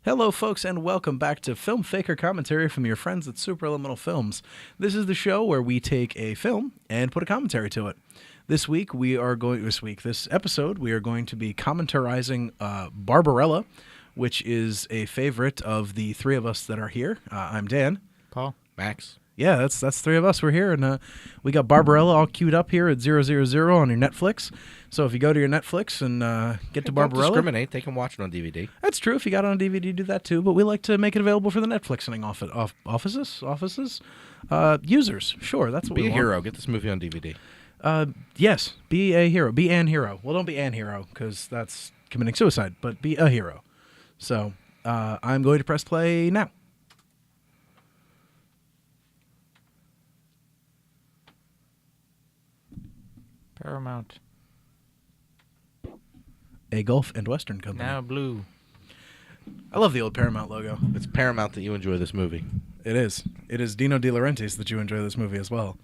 Hello, folks, and welcome back to Filmfaker commentary from your friends at Supraliminal Films. This is the show where we take a film and put a commentary to it. This episode, we are going to be commentarizing Barbarella, which is a favorite of the three of us that are here. I'm Dan. Paul. Max. Yeah, that's three of us. We're here, and we got Barbarella all queued up here at 000 on your Netflix. So if you go to your Netflix and get to Barbarella... Don't discriminate. They can watch it on DVD. That's true. If you got it on DVD, do that too. But we like to make it available for the Netflixing users. Sure, that's what we want. Be a hero. Get this movie on DVD. Yes, be a hero. Be an hero. Well, don't be an hero, because that's committing suicide, but be a hero. So I'm going to press play now. Paramount. A Gulf and Western company. Now blue. I love the old Paramount logo. It's Paramount that you enjoy this movie. It is. It is Dino De Laurentiis that you enjoy this movie as well.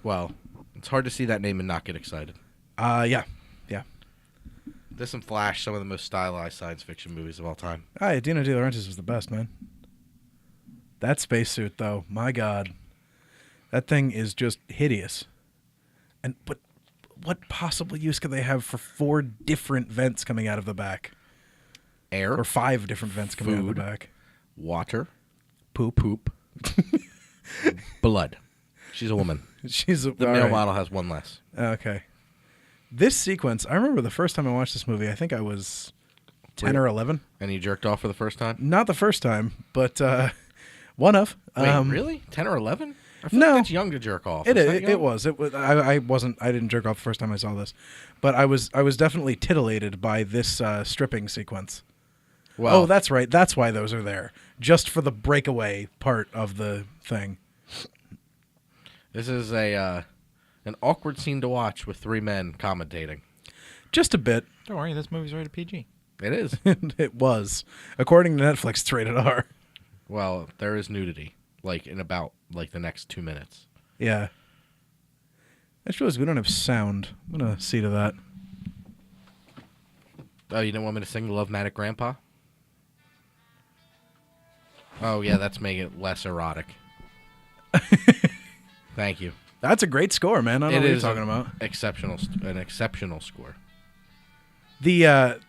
Well, it's hard to see that name and not get excited. Yeah. This and Flash, some of the most stylized science fiction movies of all time. Dino De Laurentiis was the best, man. That spacesuit, though, my God. That thing is just hideous. But what possible use could they have for 4 different vents coming out of the back? Air. Or 5 different vents coming out of the Food. back. Water. Poop. Blood. She's a woman. The male model has one less. Okay. This sequence, I remember the first time I watched this movie, I think I was 10 or 11. And you jerked off for the first time? Not the first time, but one of. Wait, really? 10 or 11? I feel No. like that's young to jerk off. It was. I didn't jerk off the first time I saw this. But I was definitely titillated by this stripping sequence. Well, Oh, that's right. That's why those are there. Just for the breakaway part of the thing. this is an awkward scene to watch with 3 men commentating. Just a bit. Don't worry, this movie's rated PG. It is. It was. According to Netflix, it's rated R. Well, there is nudity, in about the next 2 minutes. Yeah. I just realized we don't have sound. I'm going to see to that. Oh, you didn't want me to sing Love-Matic Grandpa? Oh, yeah, that's making it less erotic. Thank you. That's a great score, man. I don't know what you're talking about. An exceptional score. The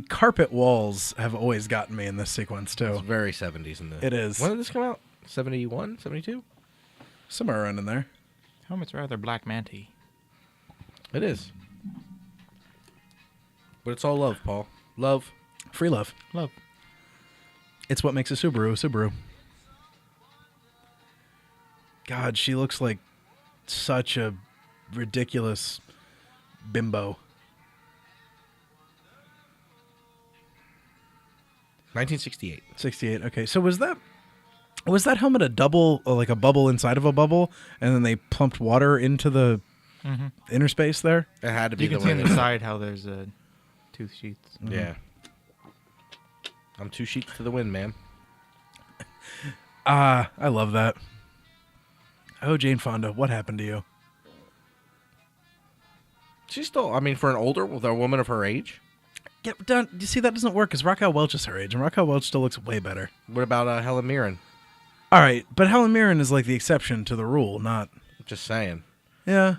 carpet walls have always gotten me in this sequence, too. It's very 70s in the... It is. When did this come out? 71? 72? Somewhere around in there. Helmet's rather black manty. It is. But it's all love, Paul. Love. Free love. Love. It's what makes a Subaru. God, she looks like such a ridiculous bimbo. 1968. 68. Okay, so was that helmet a double, like a bubble inside of a bubble, and then they pumped water into the inner space there? It had to be You can the see way on they the did it. side how there's tooth sheets. Yeah. I'm 2 sheets to the wind, man. I love that. Oh, Jane Fonda, what happened to you? She's still, for with a woman of her age. Yeah, you see, that doesn't work because Raquel Welch is her age, and Raquel Welch still looks way better. What about Helen Mirren? All right, but Helen Mirren is like the exception to the rule, not... Just saying. Yeah.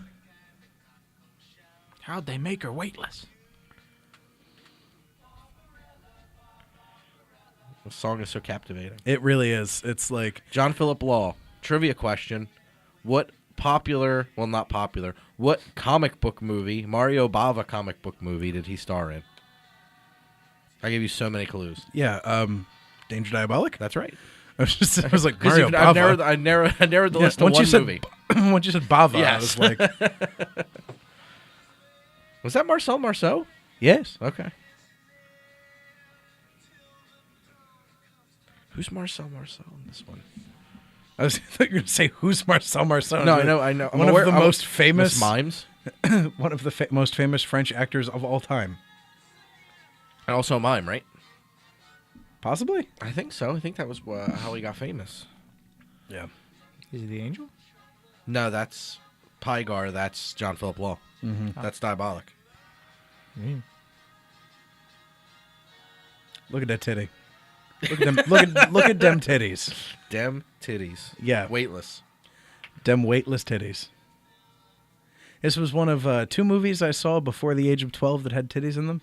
How'd they make her weightless? The song is so captivating. It really is. It's like... John Phillip Law. Trivia question. What not popular, what comic book movie, Mario Bava comic book movie did he star in? I gave you so many clues. Yeah, Danger Diabolic? That's right. I was like, Mario Bava. I narrowed the list to one movie. Once you said Bava, Yes. I was like... Was that Marcel Marceau? Yes. Okay. Who's Marcel Marceau in this one? I thought you were going to say, who's Marcel Marceau? No, I know. One of the most famous... Miss Mimes. One of the most famous French actors of all time. And also a mime, right? Possibly? I think so. I think that was how he got famous. Yeah. Is he the angel? No, that's Pygar. That's John Phillip Law. Mm-hmm. That's Diabolic. Mm. Look at that titty. Look at them. Look at them titties. Dem titties. Yeah. Weightless. Dem weightless titties. This was one of 2 movies I saw before the age of 12 that had titties in them.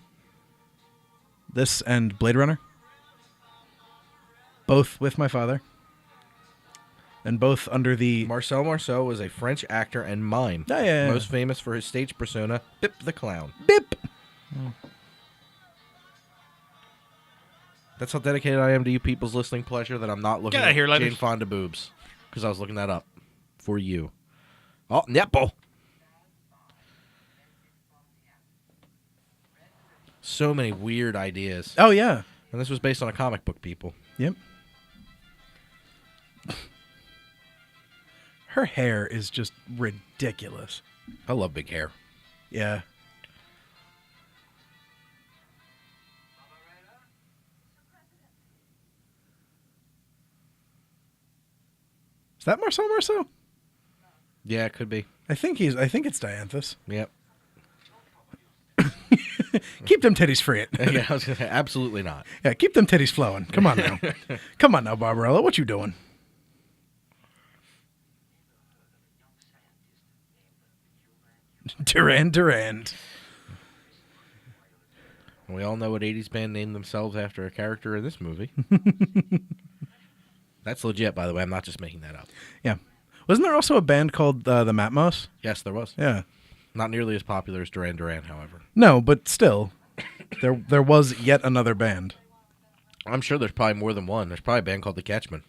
This and Blade Runner. Both with my father. And both under the... Marcel Marceau was a French actor and mime. Oh, yeah. Most famous for his stage persona, Bip the Clown. Bip! That's how dedicated I am to you people's listening pleasure that I'm not looking Get out at of here, Jane letters. Fonda boobs. Because I was looking that up for you. Oh, nipple! So many weird ideas. Oh, yeah. And this was based on a comic book, people. Yep. Her hair is just ridiculous. I love big hair. Yeah. Is that Marcel Marceau? Yeah, it could be. I think it's Dianthus. Yep. Keep them titties free. Yeah, I was gonna say, absolutely not. Yeah, keep them titties flowing. Come on now. Come on now, Barbarella. What you doing? Durand. We all know what 80s band named themselves after a character in this movie. That's legit, by the way. I'm not just making that up. Yeah. Wasn't there also a band called the Matmos? Yes, there was. Yeah. Not nearly as popular as Duran Duran, however. No, but still, there was yet another band. I'm sure there's probably more than one. There's probably a band called the Catchmen.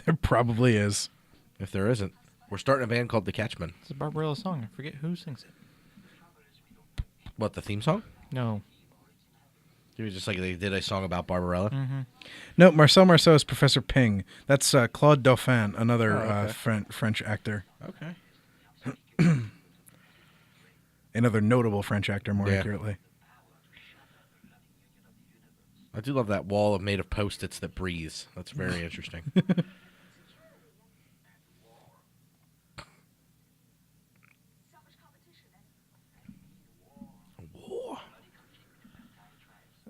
There probably is. If there isn't, we're starting a band called the Catchmen. It's a Barbarella song. I forget who sings it. What, the theme song? No. It was just like they did a song about Barbarella. Mm-hmm. No, Marcel Marceau is Professor Ping. That's Claude Dauphin, another okay. French actor. Okay. Another notable French actor, more Yeah. accurately. I do love that wall made of Post-its that breathes. That's very interesting.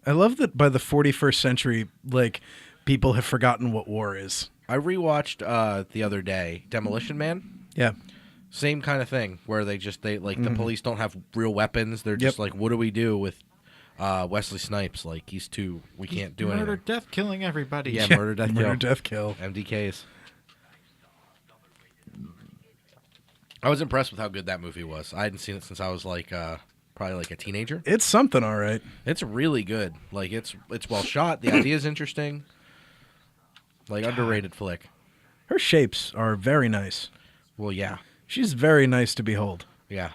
I love that by the 41st century, like, people have forgotten what war is. I rewatched the other day Demolition Man. Yeah. Same kind of thing where the police don't have real weapons. They're just Yep. like, what do we do with Wesley Snipes? Like, we can't do Murder, anything. death, killing everybody. Yeah, murder, death, Murder, kill. death, kill. MDKs. I was impressed with how good that movie was. I hadn't seen it since I was probably like a teenager. It's something, all right. It's really good. Like it's well shot. The idea is interesting. Like underrated flick. Her shapes are very nice. Well, yeah, She's very nice to behold. yeah.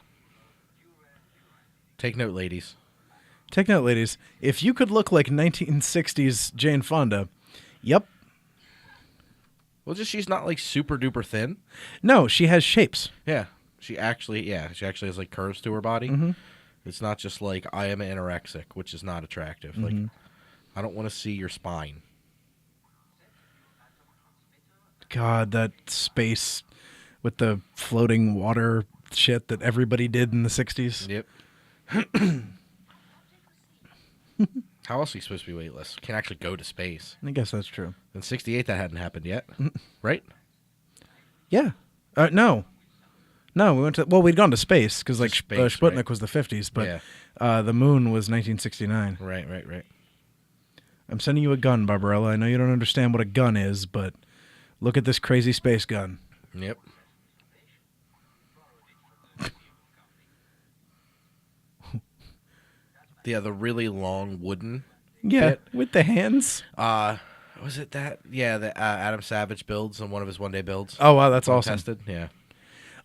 Take note, ladies. Take note, ladies. If you could look like 1960s Jane Fonda, yep. Well, just she's not like super duper thin. No, she has shapes. Yeah, she actually has like curves to her body. Mm-hmm. It's not just like I am anorexic, which is not attractive. Mm-hmm. Like I don't want to see your spine. God, that space with the floating water shit that everybody did in the 60s. Yep. How else are you supposed to be weightless? Can't actually go to space. I guess that's true. In '68, that hadn't happened yet, right? Yeah. No. No, we'd gone to space because like Space, Sputnik right. was the 50s, but Yeah. the moon was 1969. Right. I'm sending you a gun, Barbarella. I know you don't understand what a gun is, but look at this crazy space gun. Yep. Yeah, the really long wooden. Yeah, bit. with the hands. Was it that? Yeah, the Adam Savage builds on one of his one-day builds. Oh, wow, that's awesome. Tested. Yeah.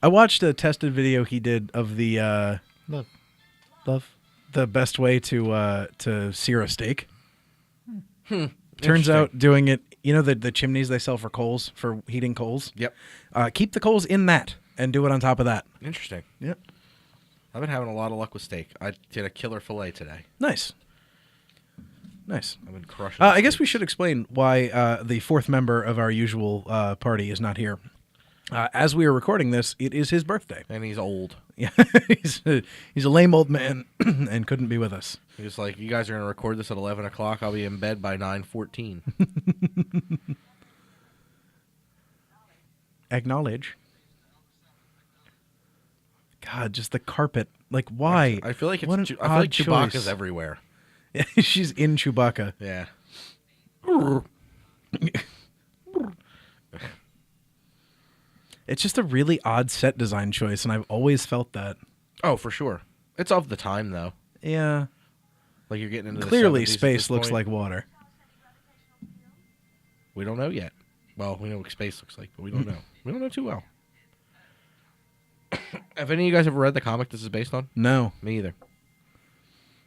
I watched a tested video he did of the Love. the best way to sear a steak. Turns Interesting. out doing it, you know the chimneys they sell for coals, for heating coals? Yep. Keep the coals in that and do it on top of that. Interesting. Yep. I've been having a lot of luck with steak. I did a killer fillet today. Nice. Nice. I've been crushing. I guess we should explain why the fourth member of our usual party is not here. As we are recording this, it is his birthday. And he's old. Yeah, he's a lame old man and couldn't be with us. He's like, you guys are going to record this at 11 o'clock. I'll be in bed by 9:14. Acknowledge. God, just the carpet. Like, why? I feel like What an I feel like odd Chewbacca's choice. everywhere. Yeah, she's in Chewbacca. Yeah. It's just a really odd set design choice, and I've always felt that. Oh, for sure. It's of the time, though. Yeah. Like, you're getting into Clearly, the 70s at space this looks point. like water. We don't know yet. Well, we know what space looks like, but we don't know. We don't know too well. Have any of you guys ever read the comic this is based on? No. Me either.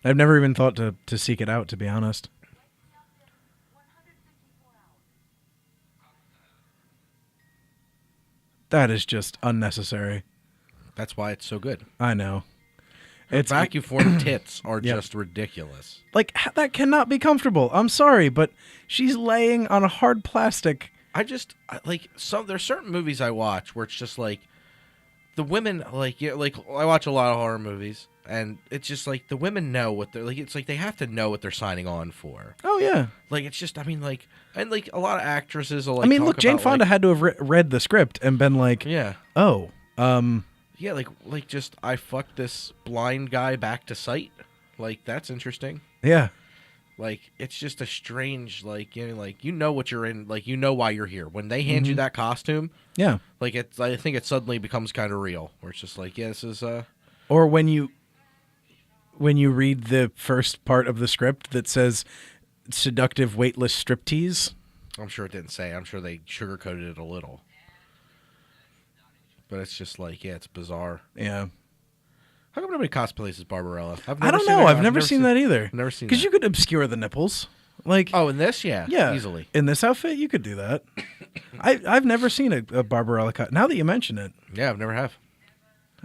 I've never even thought to seek it out, to be honest. That is just unnecessary. That's why it's so good. I know. Its vacuum formed tits are Yep. just ridiculous. Like, that cannot be comfortable. I'm sorry, but she's laying on a hard plastic. There's certain movies I watch where it's just like the women, like, you know, like I watch a lot of horror movies, and it's just like the women know what they're like. It's like they have to know what they're signing on for. Oh, yeah. Like, it's just, I mean, like, and like a lot of actresses will like. I mean, talk look, Jane about, Fonda like, had to have read the script and been like, yeah, oh, yeah, like just I fucked this blind guy back to sight. Like, that's interesting. yeah. Like, it's just a strange, like, you know what you're in, like, you know why you're here. When they hand you that costume, Yeah. like, I think it suddenly becomes kind of real. Where it's just like, yeah, this is Or when you read the first part of the script that says seductive weightless striptease. I'm sure it didn't say. I'm sure they sugarcoated it a little. But it's just like, yeah, it's bizarre. Yeah. How come nobody cosplays as Barbarella? I don't know. I've never seen that either. Never seen Because that. you could obscure the nipples. Like, Oh, in this, yeah, yeah, easily. in this outfit, you could do that. I've never seen a Barbarella cut. Now that you mention it, Yeah, I've never have.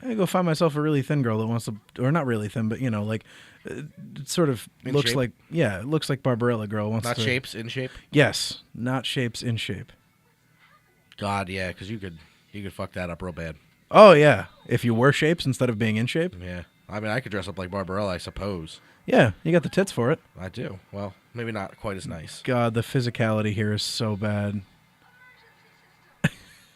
I go find myself a really thin girl that wants to, or not really thin, but like, it sort of In looks shape? like, it looks like Barbarella girl wants Not to. shapes, in shape. Yes, not shapes in shape. God, yeah, because you could fuck that up real bad. Oh yeah, if you were shapes instead of being in shape. Yeah, I mean, I could dress up like Barbarella, I suppose. Yeah, you got the tits for it. I do. Well, maybe not quite as nice. God, the physicality here is so bad.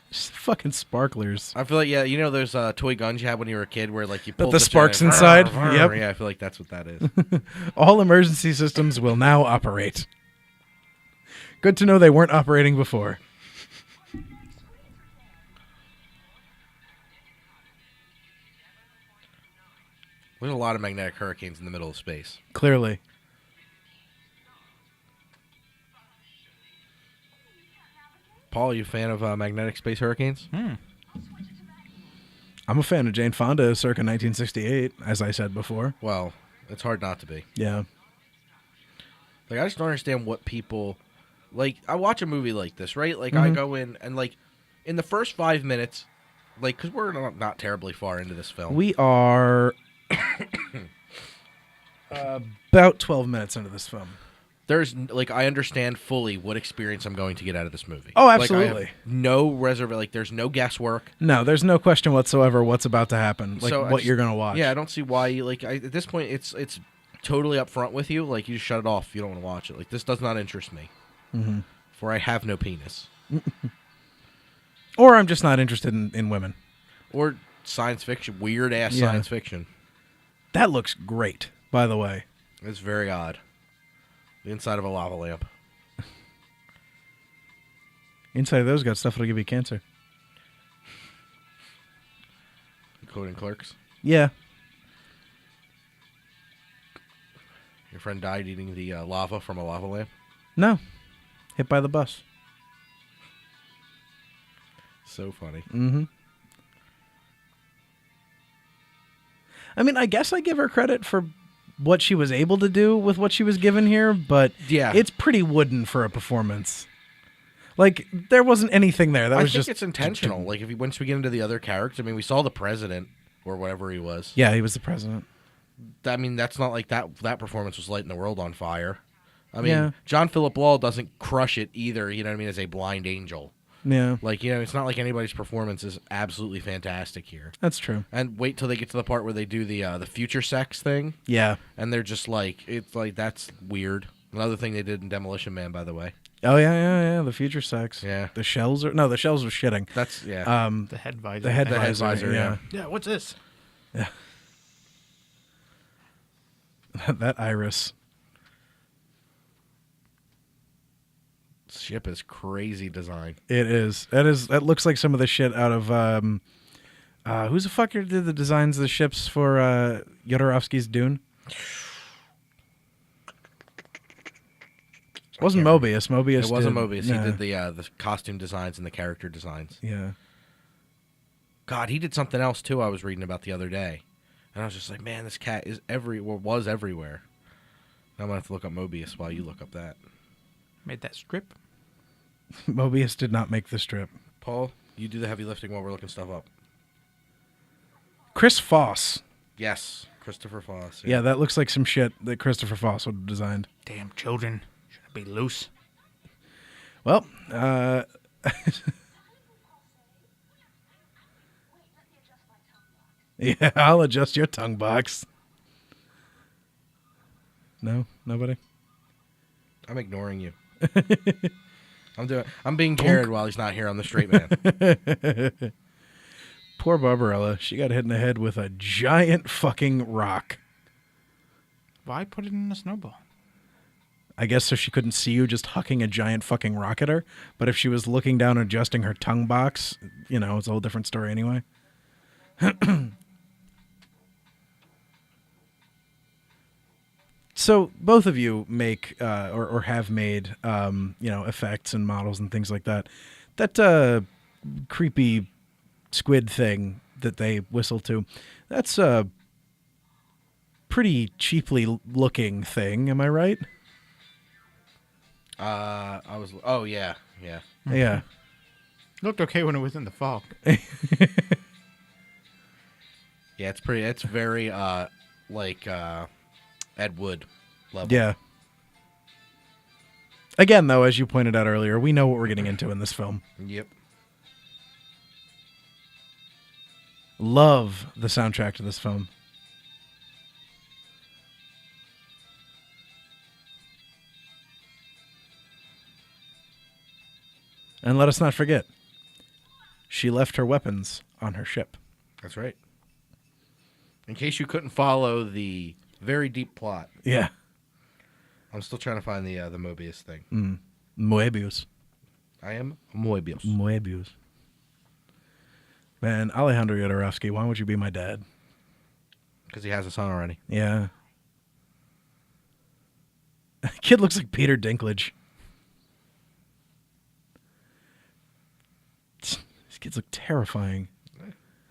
Just fucking sparklers. I feel like, yeah, you know those toy guns you had when you were a kid where, like, you But pulled the this sparks in and inside? vrr, Yep. vrr. Yeah, I feel like that's what that is. All emergency systems will now operate. Good to know they weren't operating before. There's a lot of magnetic hurricanes in the middle of space. Clearly. Paul, are you a fan of magnetic space hurricanes? I'm a fan of Jane Fonda circa 1968, as I said before. Well, it's hard not to be. Yeah. Like, I just don't understand what people... Like, I watch a movie like this, right? Like, I go in and, like, in the first 5 minutes, like, because we're not terribly far into this film. We are about 12 minutes into this film. There's, like, I understand fully what experience I'm going to get out of this movie. Oh, Like, absolutely. I have no reservation. Like, there's no guesswork. No, there's no question whatsoever what's about to happen, like So I what just- you're going to watch. Yeah, I don't see why, like, at this point, it's totally upfront with you. Like, you just shut it off if you don't want to watch it. Like, this does not interest me. Mm-hmm. For I have no penis. Or I'm just not interested in women. Or science fiction, weird-ass Yeah. science fiction. That looks great, by the way. It's very odd. The inside of a lava lamp. Inside of those got stuff that'll give you cancer. Including Clerks. Yeah. Your friend died eating the lava from a lava lamp. No. Hit by the bus. So funny. Mm-hmm. I mean, I guess I give her credit for what she was able to do with what she was given here, but Yeah. it's pretty wooden for a performance. Like, there wasn't anything there. That I was think just... it's intentional. Like, once we get into the other characters, I mean, we saw the president, or whatever he was. Yeah, he was the president. I mean, that's not like that performance was lighting the world on fire. I mean, Yeah. John Phillip Law doesn't crush it either, you know what I mean, as a blind angel. Yeah, Like, you know, it's not like anybody's performance is absolutely fantastic here. that's true. And wait till they get to the part where they do the future sex thing, Yeah. and they're just like, it's like, that's weird. Another thing they did in Demolition Man, by the way. Oh yeah. The future sex. Yeah. The shells are the shells are shitting. That's, yeah. The head visor. The head The head visor. visor, Yeah. Yeah, what's this? Yeah. That iris. Ship is crazy design. It is. That looks like some of the shit out of who's the fucker did the designs of the ships for Jodorowsky's Dune? It wasn't Mobius. It wasn't Mobius. Yeah. He did the costume designs and the character designs. Yeah. God, he did something else too. I was reading about the other day, and I was just like, man, this cat is was everywhere. I'm gonna have to look up Mobius while you look up that. Made that strip. Mobius did not make the strip. Paul, you do the heavy lifting while we're looking stuff up. Chris Foss. Yes, Christopher Foss. Yeah, that looks like some shit that Christopher Foss would have designed. Damn children. Should be loose. Well, yeah, I'll adjust your tongue box. No, nobody. I'm ignoring you. I'm being carried while he's not here. I'm the straight man. Poor Barbarella. She got hit in the head with a giant fucking rock. Why put it in a snowball? I guess so she couldn't see you just hucking a giant fucking rock at her. But if she was looking down and adjusting her tongue box, you know, it's a whole different story anyway. So both of you make or have made effects and models and things like that. That creepy squid thing that they whistle to, that's a pretty cheaply looking thing. Am I right? Oh yeah. Yeah. Looked okay when it was in the fog. Yeah, it's pretty. It's very like Ed Wood level. Yeah. Again, though, as you pointed out earlier, we know what we're getting into in this film. Yep. Love the soundtrack to this film. And let us not forget, she left her weapons on her ship. That's right. In case you couldn't follow the very deep plot, Yeah. I'm still trying to find the Mobius thing. Moebius. I am Moebius. Moebius. Man, Alejandro Jodorowsky, why would you be my dad? Because he has a son already. Yeah. Kid looks like Peter Dinklage. These kids look terrifying.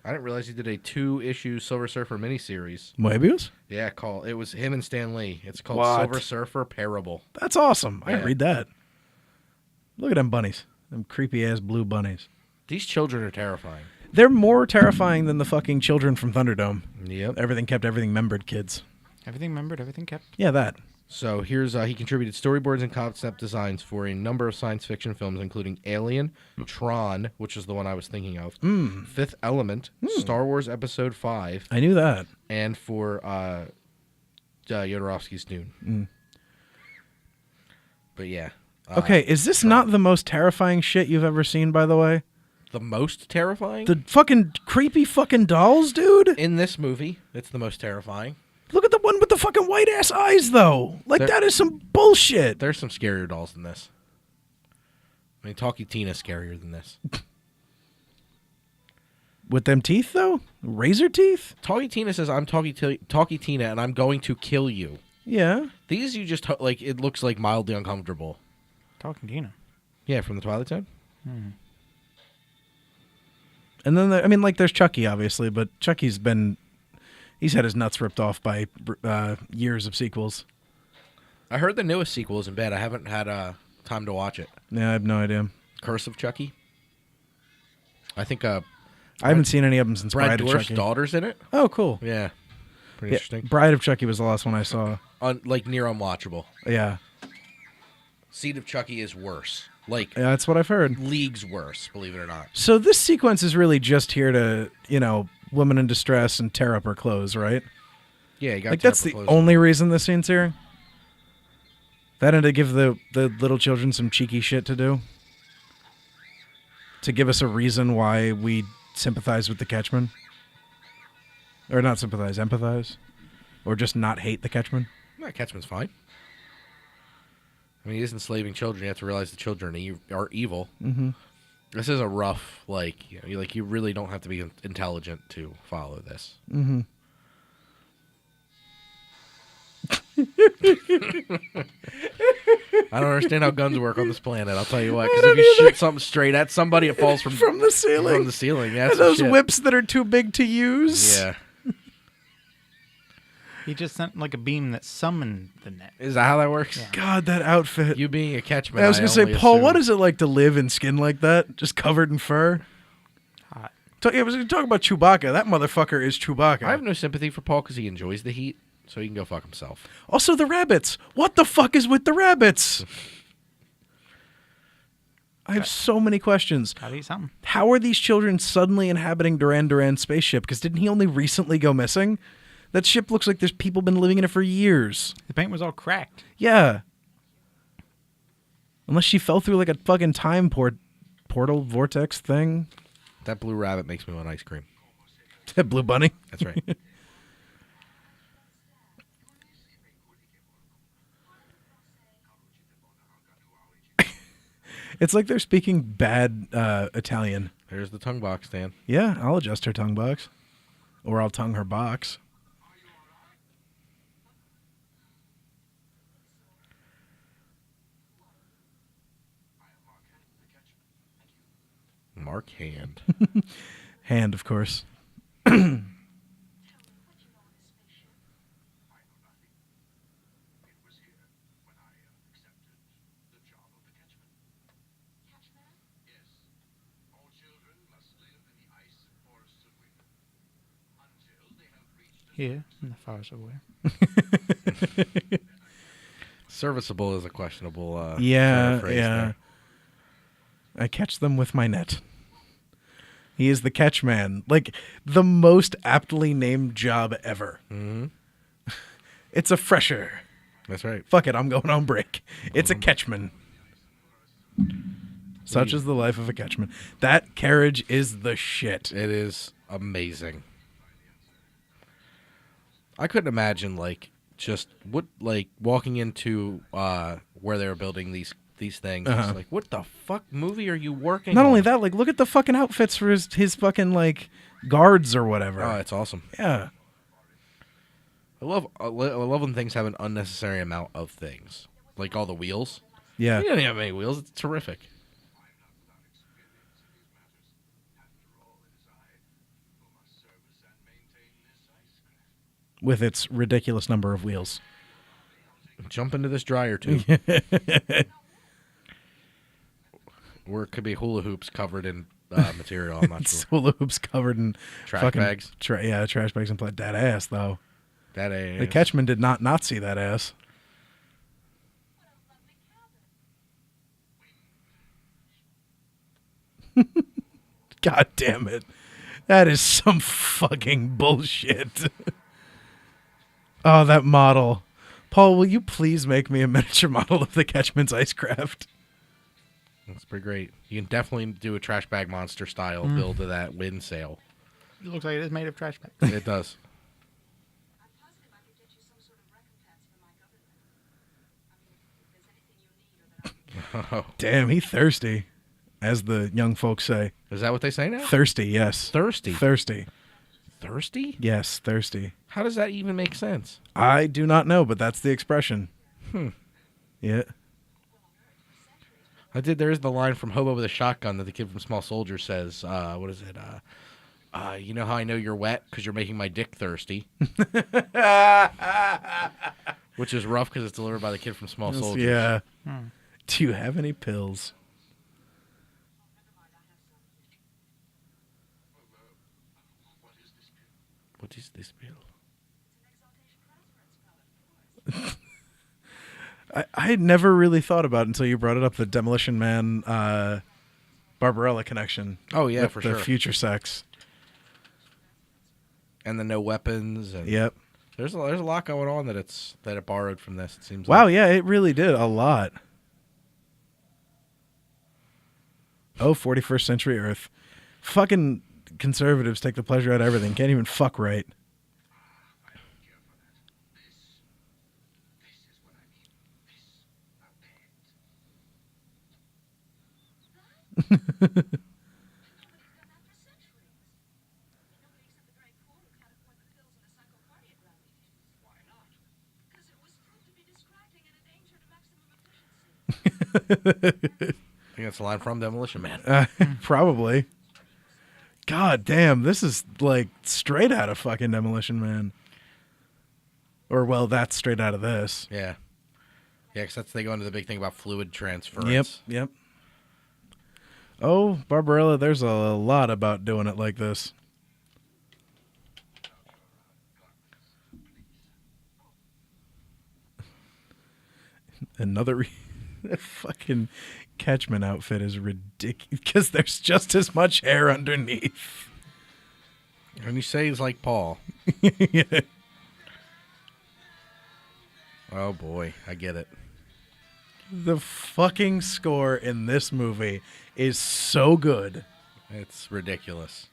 I didn't realize he did a 2-issue Silver Surfer miniseries. Moebius? Yeah, it was him and Stan Lee. It's called What? Silver Surfer Parable. That's awesome. I Yeah. can read that. Look at them bunnies. Them creepy-ass blue bunnies. These children are terrifying. They're more terrifying than the fucking children from Thunderdome. Yep. Everything kept, everything membered kids. Everything remembered, everything kept. Yeah, that. So here's he contributed storyboards and concept designs for a number of science fiction films, including Alien, Tron, which is the one I was thinking of, Fifth Element, Star Wars Episode 5, I knew that. and for Jodorowsky's Dune. But yeah. Okay, is this not the most terrifying shit you've ever seen, by the way? The most terrifying? The fucking creepy fucking dolls, dude? In this movie, it's the most terrifying. Look at the one with the fucking white-ass eyes, though. Like, that is some bullshit. There's some scarier dolls than this. I mean, Talkie Tina's scarier than this. With them teeth, though? Razor teeth? Talkie Tina says, I'm Talkie Tina, and I'm going to kill you. Yeah. These, you just, like, it looks like mildly uncomfortable. Talking Tina. Yeah, from the Twilight Zone. And then, there's Chucky, obviously, but Chucky's he's had his nuts ripped off by years of sequels. I heard the newest sequel isn't bad. I haven't had time to watch it. Yeah, I have no idea. Curse of Chucky. I think I haven't seen any of them since Brad Bride of Dourif's Chucky. daughter's in it. Oh, cool. Yeah. Pretty Yeah, interesting. Bride of Chucky was the last one I saw. Like near unwatchable. Yeah. Seed of Chucky is worse. Like, Yeah, that's what I've heard. leagues worse, believe it or not. So this sequence is really just here to, woman in distress and tear up her clothes, right? Yeah, you got Like, that's the only reason this scene's here? That and to give the little children some cheeky shit to do? To give us a reason why we sympathize with the Catchmen? Or not sympathize, empathize? Or just not hate the Catchmen? Yeah, Catchman's fine. I mean, he's enslaving children. You have to realize the children are evil. Mm-hmm. This is a rough, you really don't have to be intelligent to follow this. Mm-hmm. I don't understand how guns work on this planet. I'll tell you what. Because if you shoot something straight at somebody, it falls from the ceiling. From the ceiling, yeah. And those whips that are too big to use. Yeah. He just sent like a beam that summoned the net. Is that how that works? Yeah. God, that outfit. You being a Catchman. I was going to say, only Paul, assume- what is it like to live in skin like that? Just covered in fur? Hot. I was talking about Chewbacca. That motherfucker is Chewbacca. I have no sympathy for Paul because he enjoys the heat, so he can go fuck himself. Also, the rabbits. What the fuck is with the rabbits? I have so many questions. Gotta eat something. How are these children suddenly inhabiting Duran Duran's spaceship? Because didn't he only recently go missing? That ship looks like there's people been living in it for years. The paint was all cracked. Yeah. Unless she fell through like a fucking time portal vortex thing. That blue rabbit makes me want ice cream. Blue bunny. That's right. It's like they're speaking bad Italian. There's the tongue box, Dan. Yeah, I'll adjust her tongue box. Or I'll tongue her box. Mark Hand. Hand, of course. Here in the forest away. Serviceable is a questionable turn of Yeah, phrase yeah. there. I catch them with my net. He is the catch man. Like, the most aptly named job ever. Mm-hmm. It's a fresher. That's right. Fuck it, I'm going on break. It's a catchman. Such is the life of a catchman. That carriage is the shit. It is amazing. I couldn't imagine walking into where they were building these things. Uh-huh. It's like, what the fuck movie are you working? Not on? only that, like, look at the fucking outfits for his fucking, like, guards or whatever. Oh, it's awesome. Yeah. I love when things have an unnecessary amount of things, like all the wheels. Yeah. You don't have any wheels. It's terrific. With its ridiculous number of wheels. Jump into this dryer tube. Or it could be hula hoops covered in material. I'm not sure. Hula hoops covered in Trash fucking bags. Trash bags and that ass, though. That is. The catchman did not see that ass. God damn it. That is some fucking bullshit. Oh, that model. Paul, will you please make me a miniature model of the Catchman's ice craft? That's pretty great. You can definitely do a trash bag monster style build of that wind sail. It looks like it is made of trash bags. It does. I'm positive I could get you some sort of recompense from my government. I mean, if there's anything you need or that I Oh, Damn, he thirsty, as the young folks say. is that what they say now? Thirsty, yes. Thirsty. Thirsty. Thirsty? Yes, thirsty. How does that even make sense? I do not know, but that's the expression. Yeah. There's the line from Hobo with a Shotgun that the kid from Small Soldier says. What is it? You know how I know you're wet? Because you're making my dick thirsty. Which is rough because it's delivered by the kid from Small Soldiers. Yeah. Do you have any pills? What is this bill? I had never really thought about it until you brought it up, the Demolition Man Barbarella connection. Oh, yeah, with for the sure. future sex. And the no weapons. And Yep. There's a lot going on that it borrowed from this. It seems. Wow, like. yeah, it really did a lot. Oh, 41st century Earth. Fucking conservatives take the pleasure out of everything. Can't even fuck right. I think that's a line from Demolition Man. Probably. God damn, this is like straight out of fucking Demolition Man. Or, well, that's straight out of this. Yeah. Yeah, because they go into the big thing about fluid transference. Yep. Oh, Barbarella, there's a lot about doing it like this. Another fucking Catchmen outfit is ridiculous because there's just as much hair underneath. And you say he's like Paul. Yeah. Oh, boy. I get it. The fucking score in this movie is so good. It's ridiculous.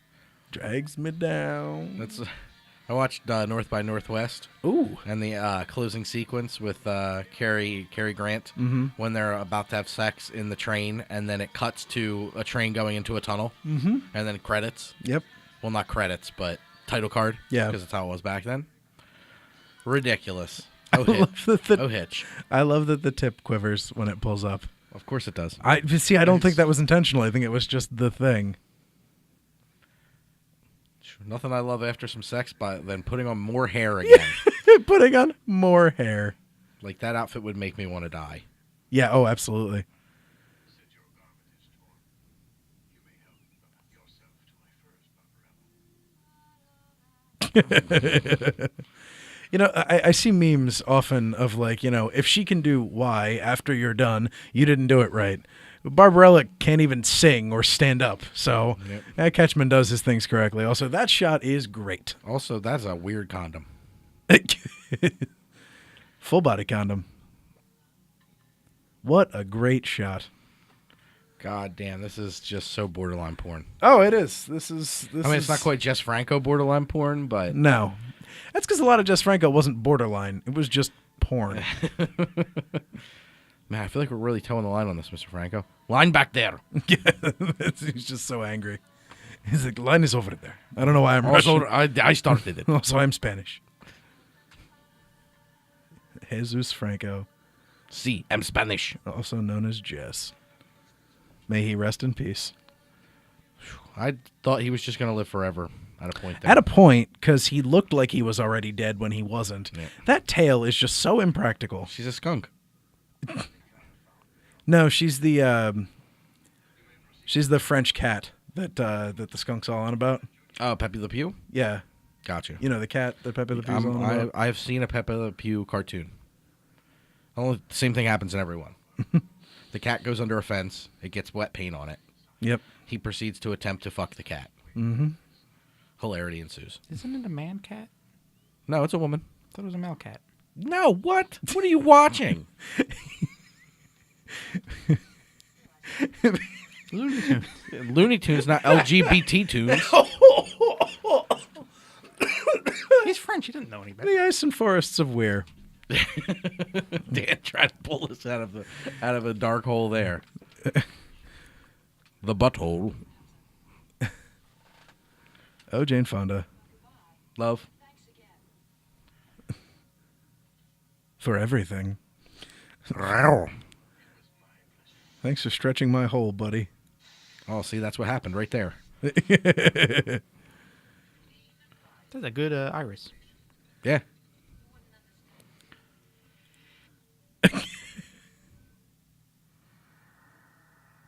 Drags me down. I watched North by Northwest. Ooh. And the closing sequence with Cary Grant when they're about to have sex in the train, and then it cuts to a train going into a tunnel, and then credits. Yep. Well, not credits, but title card. Yeah. Because that's how it was back then. Ridiculous. Hitch. I love that the tip quivers when it pulls up. Of course it does. I don't think that was intentional. I think it was just the thing. Nothing I love after some sex than putting on more hair again. Putting on more hair. Like, that outfit would make me want to die. Yeah, oh, absolutely. You know, I see memes often of like, you know, if she can do Y after you're done, you didn't do it right. Barbarella can't even sing or stand up, so Catchman does his things correctly. Also, that shot is great. Also, that's a weird condom. Full body condom. What a great shot. God damn, this is just so borderline porn. Oh, it is. This it's not quite Jess Franco borderline porn, but... No. That's because a lot of Jess Franco wasn't borderline. It was just porn. Man, I feel like we're really towing the line on this, Mr. Franco. Line back there. Yeah, he's just so angry. He's like, line is over there. I don't know why I'm Russian. I started it. Also, I'm Spanish. Jesus Franco. Si, I'm Spanish. Also known as Jess. May he rest in peace. I thought he was just going to live forever at a point there. At a point, because he looked like he was already dead when he wasn't. Yeah. That tail is just so impractical. She's a skunk. No, she's the French cat that the skunk's all on about. Oh, Pepe Le Pew? Yeah. Gotcha. You know, the cat that Pepe Le Pew's on about? I have seen a Pepe Le Pew cartoon. The same thing happens in everyone. The cat goes under a fence. It gets wet paint on it. Yep. He proceeds to attempt to fuck the cat. Mm-hmm. Hilarity ensues. Isn't it a man cat? No, it's a woman. I thought it was a male cat. No, what? What are you watching? Looney Tunes. Looney Tunes, not LGBT tunes. He's French. He doesn't know any better. The ice and forests of Weir. Dan tried to pull us out of a dark hole there. The butthole. Oh, Jane Fonda. Love. For everything. Thanks for stretching my hole, buddy. Oh, see, that's what happened right there. That's a good iris. Yeah.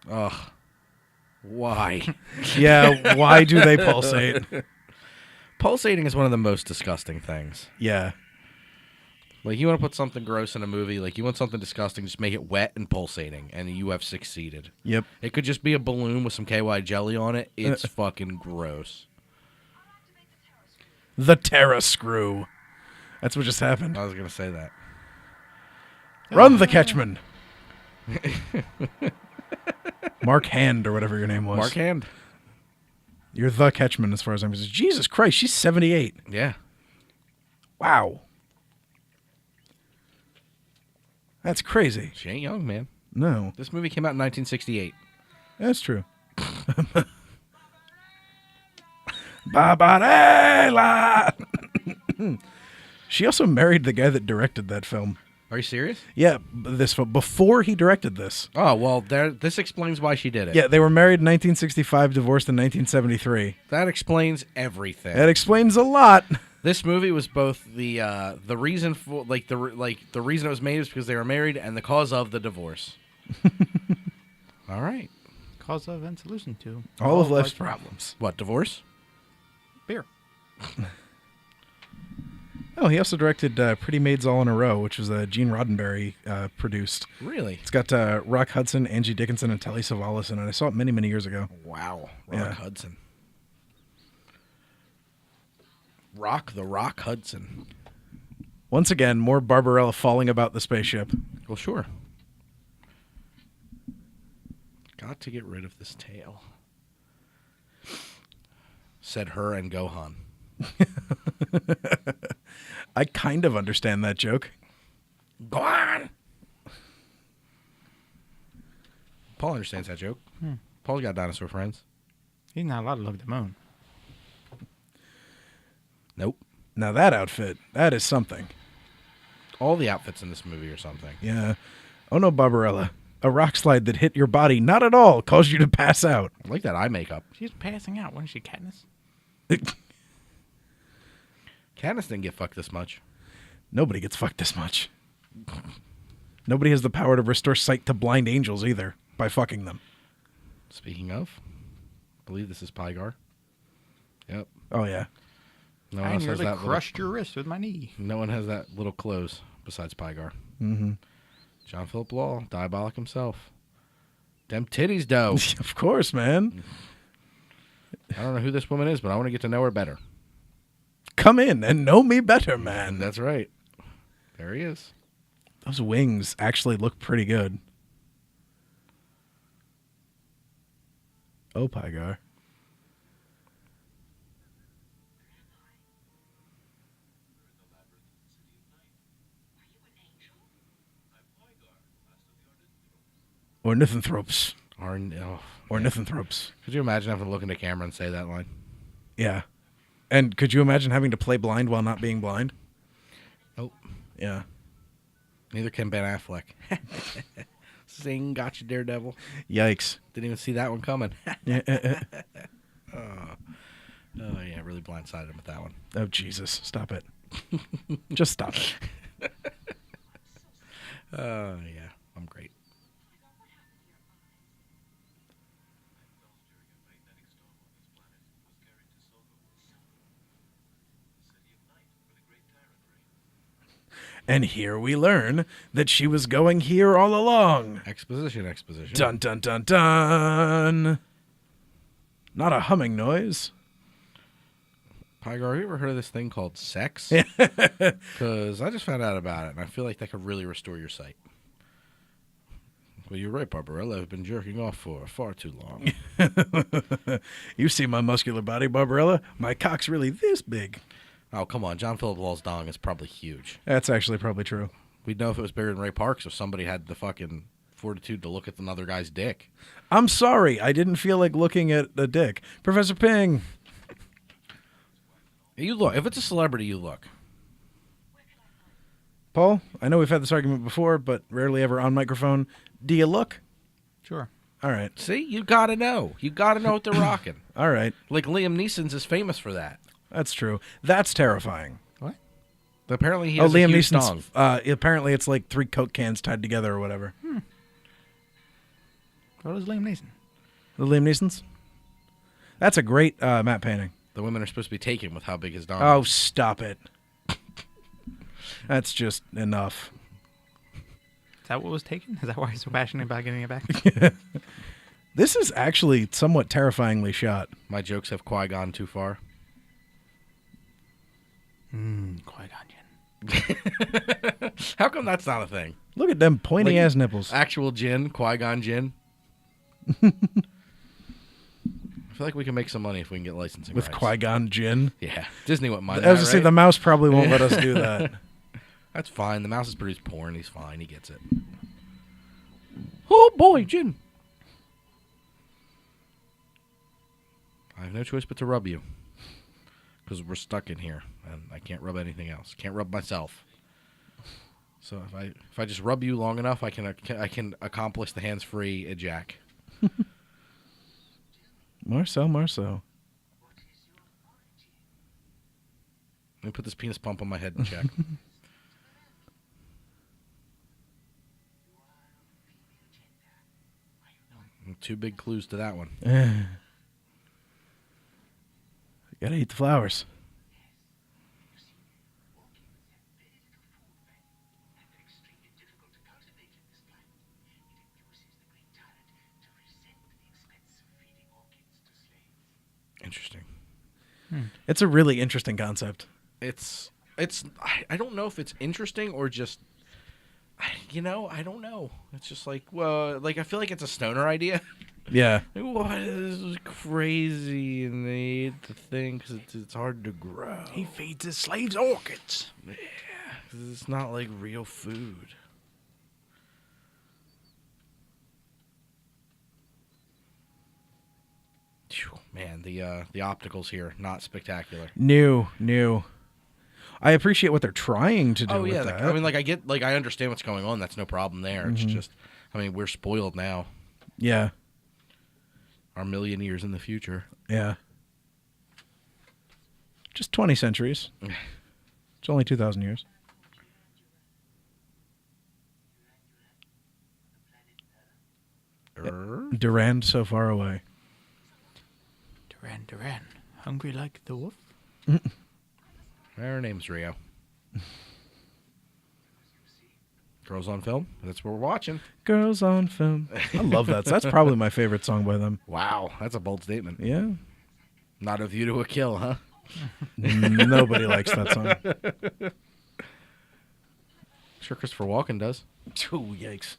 Ugh. Why? Yeah, why do they pulsate? Pulsating is one of the most disgusting things. Yeah. Like, you want to put something gross in a movie, like, you want something disgusting, just make it wet and pulsating, and you have succeeded. Yep. It could just be a balloon with some KY jelly on it. It's fucking gross. The Terra Screw. That's what just happened. I was going to say that. Run the Catchmen. Mark Hand or whatever your name was. Mark Hand? You're the Catchman as far as I'm concerned. Jesus Christ, she's 78. Yeah. Wow. That's crazy. She ain't young, man. No, This movie came out in 1968. that's true. Barbarella. She also married the guy that directed that film. Are you serious? Yeah, this film, before he directed this. Oh, well, this explains why she did it. Yeah, they were married in 1965, divorced in 1973. That explains everything. That explains a lot. This movie was both the reason for the reason it was made is because they were married and the cause of the divorce. All right. Cause of and solution to All of life's life's problems. What, divorce? beer. Oh, he also directed Pretty Maids All in a Row, which was Gene Roddenberry produced. Really? It's got Rock Hudson, Angie Dickinson, and Telly Savalas in it. I saw it many, many years ago. Wow. Yeah. Rock Hudson. Rock Hudson. Once again, more Barbarella falling about the spaceship. Well, sure. Got to get rid of this tail. Said her and Gohan. I kind of understand that joke. Gohan! Paul understands that joke. Paul's got dinosaur friends. He's not allowed to look at the moon. Nope. Now that outfit, that is something. All the outfits in this movie are something. Yeah. Oh no, Barbarella. A rock slide that hit your body not at all caused you to pass out. I like that eye makeup. She's passing out, wasn't she, Katniss? Katniss didn't get fucked this much. Nobody gets fucked this much. Nobody has the power to restore sight to blind angels either by fucking them. Speaking of, I believe this is Pygar. Yep. Oh yeah. No one I else has nearly that crushed your wrist with my knee. No one has that little clothes besides Pygar. Mm-hmm. John Phillip Law, Diabolic himself. Them titties, though. Of course, man. I don't know who this woman is, but I want to get to know her better. Come in and know me better, man. That's right. There he is. Those wings actually look pretty good. Oh, Pygar. Ornithanthropes. Ornithanthropes. Could you imagine having to look into camera and say that line? Yeah. And could you imagine having to play blind while not being blind? Nope. Yeah. Neither can Ben Affleck. Sing, gotcha, Daredevil. Yikes. Didn't even see that one coming. Yeah. Oh, yeah, really blindsided him with that one. Oh, Jesus. Stop it. Just stop it. Yeah, I'm great. And here we learn that she was going here all along. Exposition. Dun, dun, dun, dun. Not a humming noise. Pygar, have you ever heard of this thing called sex? Because I just found out about it, and I feel like that could really restore your sight. Well, you're right, Barbarella. I've been jerking off for far too long. You see my muscular body, Barbarella? My cock's really this big. Oh, come on. John Phillip Law's dong is probably huge. That's actually probably true. We'd know if it was bigger than Ray Park's if somebody had the fucking fortitude to look at another guy's dick. I'm sorry. I didn't feel like looking at the dick. Professor Ping. You look. If it's a celebrity, you look. Paul, I know we've had this argument before, but rarely ever on microphone. Do you look? Sure. All right. See? You gotta know. You gotta know what they're rocking. All right. Like Liam Neeson's is famous for that. That's true. That's terrifying. What? Apparently he Oh, has a Liam huge dong. Neeson's. Apparently it's like 3 Coke cans tied together or whatever. What is Liam Neeson? The Liam Neeson's? That's a great matte painting. The women are supposed to be taken with how big his dong Oh, is. stop it. That's just enough. Is that what was taken? Is that why he's so passionate about getting it back? This is actually somewhat terrifyingly shot. My jokes have Qui-Gon too far. Qui-Gon Jinn. How come that's not a thing? Look at them pointy ass nipples. Actual gin, Qui-Gon Jinn. I feel like we can make some money if we can get licensing With rights. Qui-Gon Jinn. Yeah, Disney wouldn't mind I was that, gonna say right? the mouse probably won't let us do that. That's fine. The mouse has produced porn. He's fine. He gets it. Oh, boy, gin. I have no choice but to rub you. Because we're stuck in here, and I can't rub anything else. Can't rub myself. So if I just rub you long enough, I can accomplish the hands-free ejac. Marcel. Let me put this penis pump on my head and check. Two big clues to that one. Gotta eat the flowers. Interesting. It's a really interesting concept. It's I don't know if it's interesting or just I don't know. It's just like, well, like I feel like it's a stoner idea. Yeah. What is crazy and they eat the thing because it's hard to grow. He feeds his slaves orchids. Yeah, 'cause it's not like real food. Phew, man, the opticals here not spectacular. New. I appreciate what they're trying to do Oh with yeah, that. I mean, I understand what's going on. That's no problem there. It's just, I mean, we're spoiled now. Yeah. Our million years in the future. Yeah. Just 20 centuries. It's only 2,000 years. Durand so far away. Duran. Hungry like the wolf? Her name's Rio. Girls on Film. That's what we're watching. Girls on Film. I love that. That's probably my favorite song by them. Wow, that's a bold statement. Yeah. Not a View to a Kill, huh? Nobody likes that song. Sure, Christopher Walken does. Oh, yikes.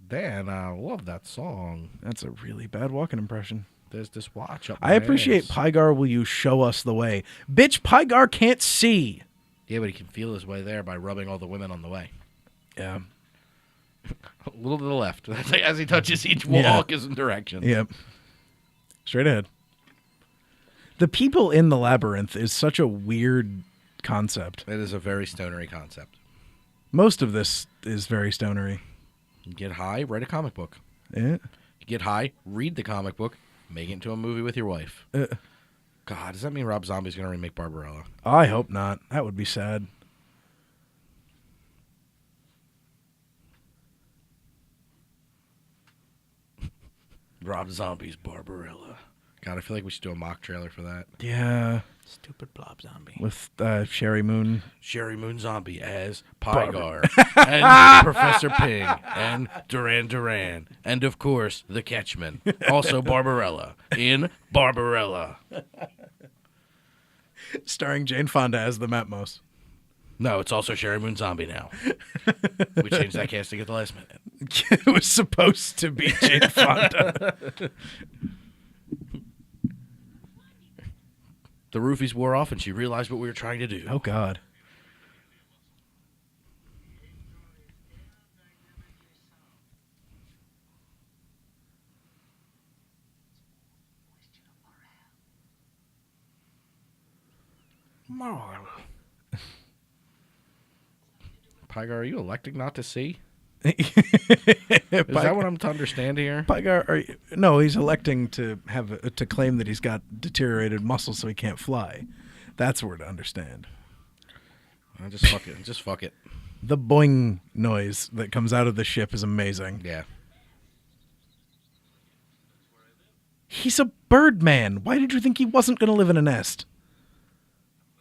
Dan, I love that song. That's a really bad walking impression. There's this watch up I appreciate ass. Pygar, will you show us the way? Bitch, Pygar can't see. Yeah, but he can feel his way there by rubbing all the women on the way. Yeah. A little to the left. That's like as he touches each wall, Yeah. gives him directions. Yep. Straight ahead. The people in the labyrinth is such a weird concept. It is a very stonery concept. Most of this is very stonery. You get high, write a comic book. Yeah. You get high, read the comic book, make it into a movie with your wife. God, does that mean Rob Zombie's going to remake Barbarella? I hope not. That would be sad. Rob Zombie's Barbarella. God, I feel like we should do a mock trailer for that. Yeah. Stupid blob zombie. With Sherry Moon. Sherry Moon Zombie as Pygar and Professor Ping and Duran and of course the Catchmen, also Barbarella in Barbarella. Starring Jane Fonda as the Matmos. No, it's also Sherry Moon Zombie now. We changed that casting at the last minute. It was supposed to be Jane Fonda. The roofies wore off and she realized what we were trying to do. Oh, God. Pygar, are you electing not to see? Is Is that what I'm to understand here? Pygar, no, he's electing to to claim that he's got deteriorated muscles so he can't fly. That's where to understand. Just fuck it. Just fuck it. The boing noise that comes out of the ship is amazing. Yeah. He's a bird man. Why did you think he wasn't going to live in a nest?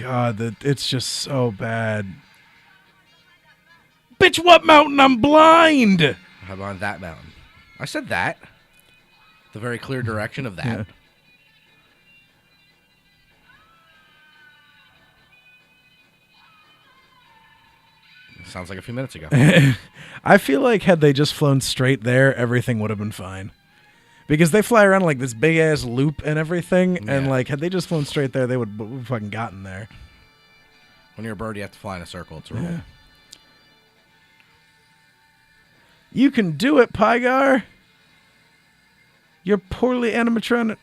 God, it's just so bad. Bitch, what mountain? I'm blind. I'm on that mountain. I said that. The very clear direction of that. Yeah. Sounds like a few minutes ago. I feel like had they just flown straight there, everything would have been fine. Because they fly around like this big ass loop and everything, and Yeah. like had they just flown straight there, they would have fucking gotten there. When you're a bird, you have to fly in a circle. It's a rule. Yeah. You can do it, Pygar. Your poorly constructed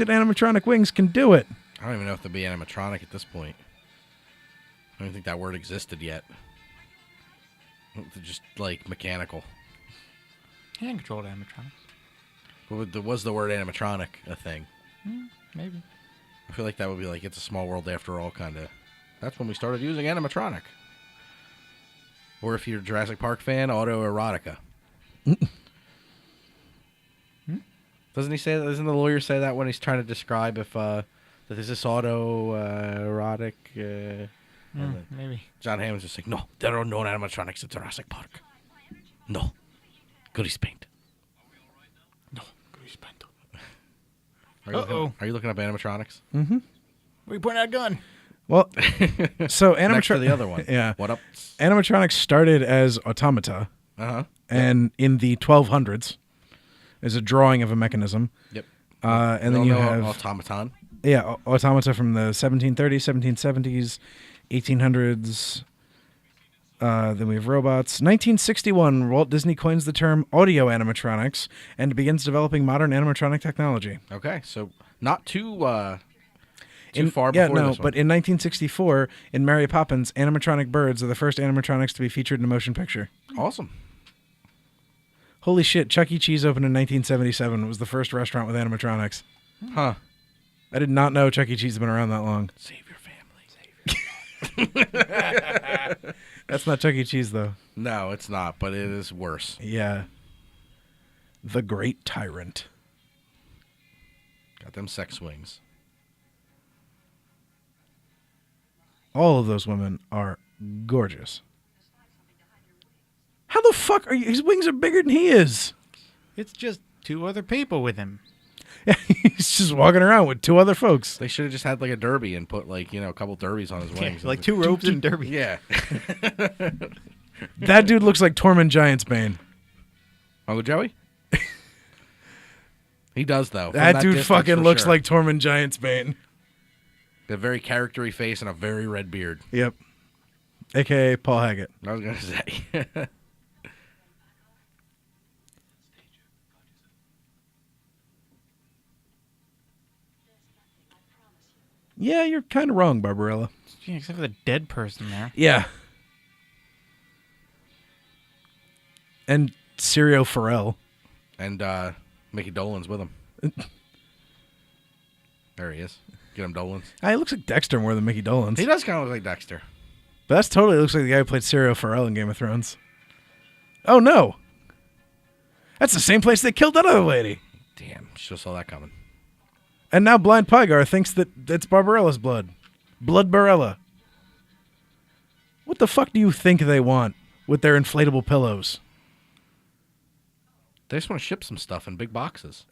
animatronic wings can do it. I don't even know if they'll be animatronic at this point. I don't even think that word existed yet. They're just like mechanical. Hand-controlled animatronics. Was the word animatronic a thing? Maybe. I feel like that would be like It's a Small World After All, kind of. That's when we started using animatronic. Or if you're a Jurassic Park fan, autoerotica. Doesn't he say that? Doesn't the lawyer say that when he's trying to describe if that is this erotic? Maybe. John Hammond's just like, no, there are no animatronics at Jurassic Park. No. Grease paint. No, grease paint. Are you looking up animatronics? Mm-hmm. Where you pointing at a gun? Well, so Next to the other one. Yeah. What up? Animatronics started as automata, Uh-huh. and in the 1200s, is a drawing of a mechanism. Yep. And then you have automaton. automata from the 1730s, 1770s, 1800s. Then we have robots. 1961, Walt Disney coins the term audio animatronics and begins developing modern animatronic technology. Okay, so not too far Yeah, before no, this one. but in 1964, in Mary Poppins, animatronic birds are the first animatronics to be featured in a motion picture. Awesome. Holy shit, Chuck E. Cheese opened in 1977. It was the first restaurant with animatronics. Huh. I did not know Chuck E. Cheese had been around that long. Save your family. That's not Chuck E. Cheese, though. No, it's not, but it is worse. Yeah. The Great Tyrant. Got them sex swings. All of those women are gorgeous. How the fuck are you? His wings are bigger than he is. It's just two other people with him. Yeah, he's just walking around with two other folks. They should have just had like a derby and put like, a couple derbies on his wings. Like two ropes and derby. Yeah. That dude looks like Tormund Giantsbane. Uncle Joey? He does, though. From That dude distance, fucking for looks sure. like Tormund Giantsbane. A very charactery face and a very red beard. Yep. AKA Paul Haggett. I was going to say. Yeah, you're kind of wrong, Barbarella. Yeah, except for the dead person there. Yeah. And Sirio Pharrell. And Mickey Dolenz with him. There he is. Get him Dolenz. He looks like Dexter more than Mickey Dolenz. He does kind of look like Dexter. But that's totally looks like the guy who played Sirio Pharrell in Game of Thrones. Oh, no. That's the same place they killed that other lady. Damn, should have saw that coming. And now Blind Pygar thinks that it's Barbarella's blood. Blood Barella. What the fuck do you think they want with their inflatable pillows? They just want to ship some stuff in big boxes.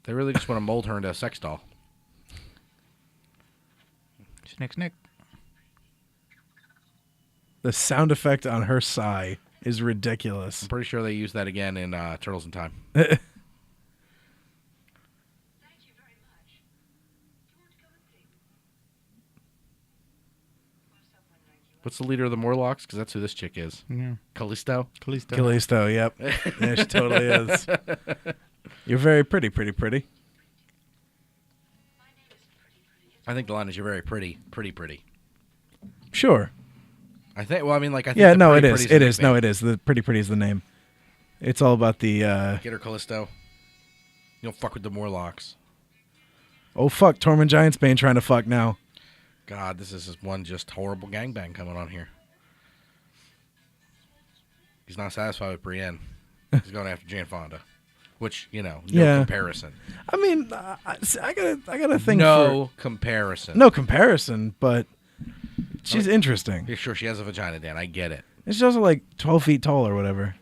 They really just want to mold her into a sex doll. Snick, snick. The sound effect on her sigh is ridiculous. I'm pretty sure they used that again in Turtles in Time. Thank you very much. Do you want to come and see? Or someone like you. What's the leader of the Morlocks? Because that's who this chick is. Yeah. Callisto? Callisto. Callisto, yep. Yeah, she totally is. You're very pretty, pretty, pretty. My name is Pretty Pretty. I think the line is you're very pretty. Pretty, pretty. Sure. I think the Yeah, no, it Pretty is. Pretty's It the is. No, nickname. it is. The Pretty Pretty is the name. It's all about the, Get her, Callisto. You don't fuck with the Morlocks. oh, fuck, Tormund Giantsbane trying to fuck now. God, this is one just horrible gangbang coming on here. He's not satisfied with Brienne. He's going after Jane Fonda. which no Yeah. comparison. I mean, I gotta think. No comparison. No comparison, but she's interesting. Yeah, sure, she has a vagina, Dan. I get it. And she's also like 12 feet tall or whatever.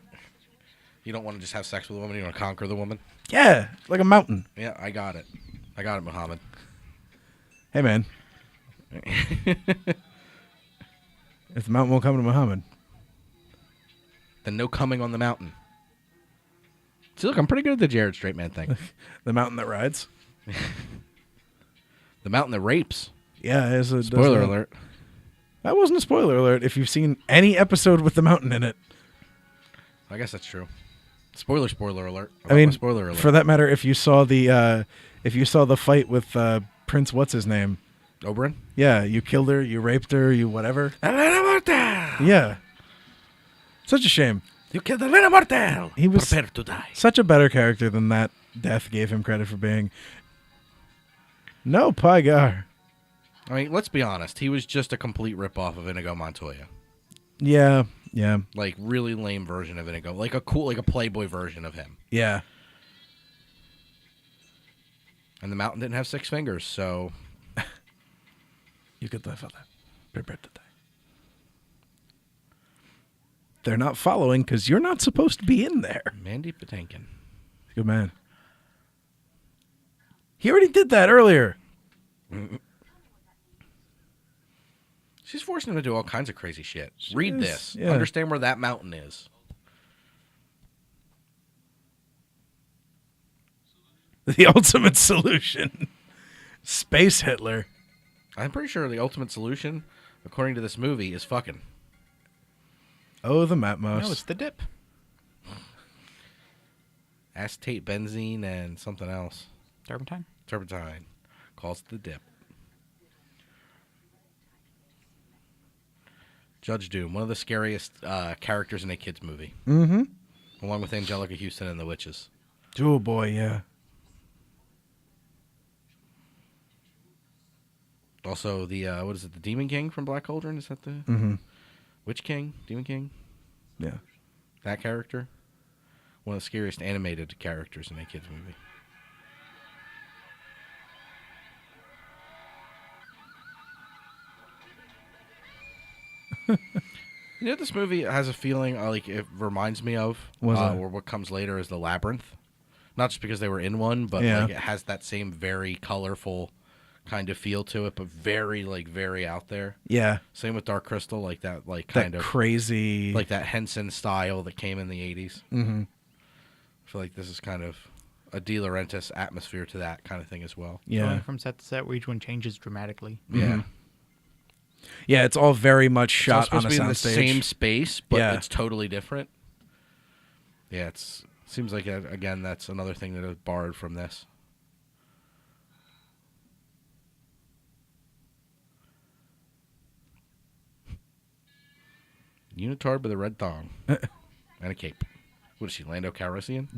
You don't want to just have sex with a woman. You want to conquer the woman. Yeah, like a mountain. Yeah, I got it. I got it, Muhammad. Hey, man. If the mountain won't come to Muhammad. Then no coming on the mountain. See, look, I'm pretty good at the Jared Straight Man thing. The mountain that rides. The mountain that rapes. Yeah, Spoiler alert. That wasn't a spoiler alert if you've seen any episode with the mountain in it. I guess that's true. Spoiler alert. I mean, spoiler alert. for that matter, if you saw the fight with Prince, what's his name? Oberyn? Yeah, you killed her, you raped her, you whatever. Elena Mortel! Yeah. Such a shame. You killed Elena Mortel! He was prepared to die. such a better character than that death gave him credit for being. No, Pygar. I mean, let's be honest. He was just a complete ripoff of Inigo Montoya. Yeah, yeah, Like, really lame version of Inigo. Like a Playboy version of him. yeah. And the mountain didn't have 6 fingers, so... You could live on that. Prepared to die. They're not following because you're not supposed to be in there. Mandy Patinkin. Good man. He already did that earlier. She's forcing him to do all kinds of crazy shit. Read is, this. yeah. Understand where that mountain is. The ultimate solution. Space Hitler. I'm pretty sure the ultimate solution, according to this movie, is fucking. Oh, the Matmos. No, it's the dip. Acetate benzene and something else. Turpentine. Turpentine. Calls it the dip. Judge Doom, one of the scariest characters in a kid's movie. Mm-hmm. Along with Angelica Houston and the Witches. Oh, boy, yeah. Also, the, what is it, the Demon King from Black Cauldron? Is that the Mm-hmm. Witch King? Demon King? Yeah. That character? One of the scariest animated characters in a kid's movie. You know, this movie has a feeling like it reminds me of, What's that? or what comes later is the Labyrinth. Not just because they were in one, but Yeah. like it has that same very colorful kind of feel to it, but very out there. Yeah. Same with Dark Crystal, like that, like That kind of crazy. like that Henson style that came in the 80s. Mm-hmm. I feel like this is kind of a De Laurentiis atmosphere to that kind of thing as well. Yeah. Going from set to set where each one changes dramatically. Yeah. Yeah, it's all very much It's all shot on supposed a to be in the soundstage. same space, but Yeah. it's totally different. Yeah, it seems like, again, that's another thing that is borrowed from this. Unitard with a red thong and a cape. What is she, Lando Calrissian?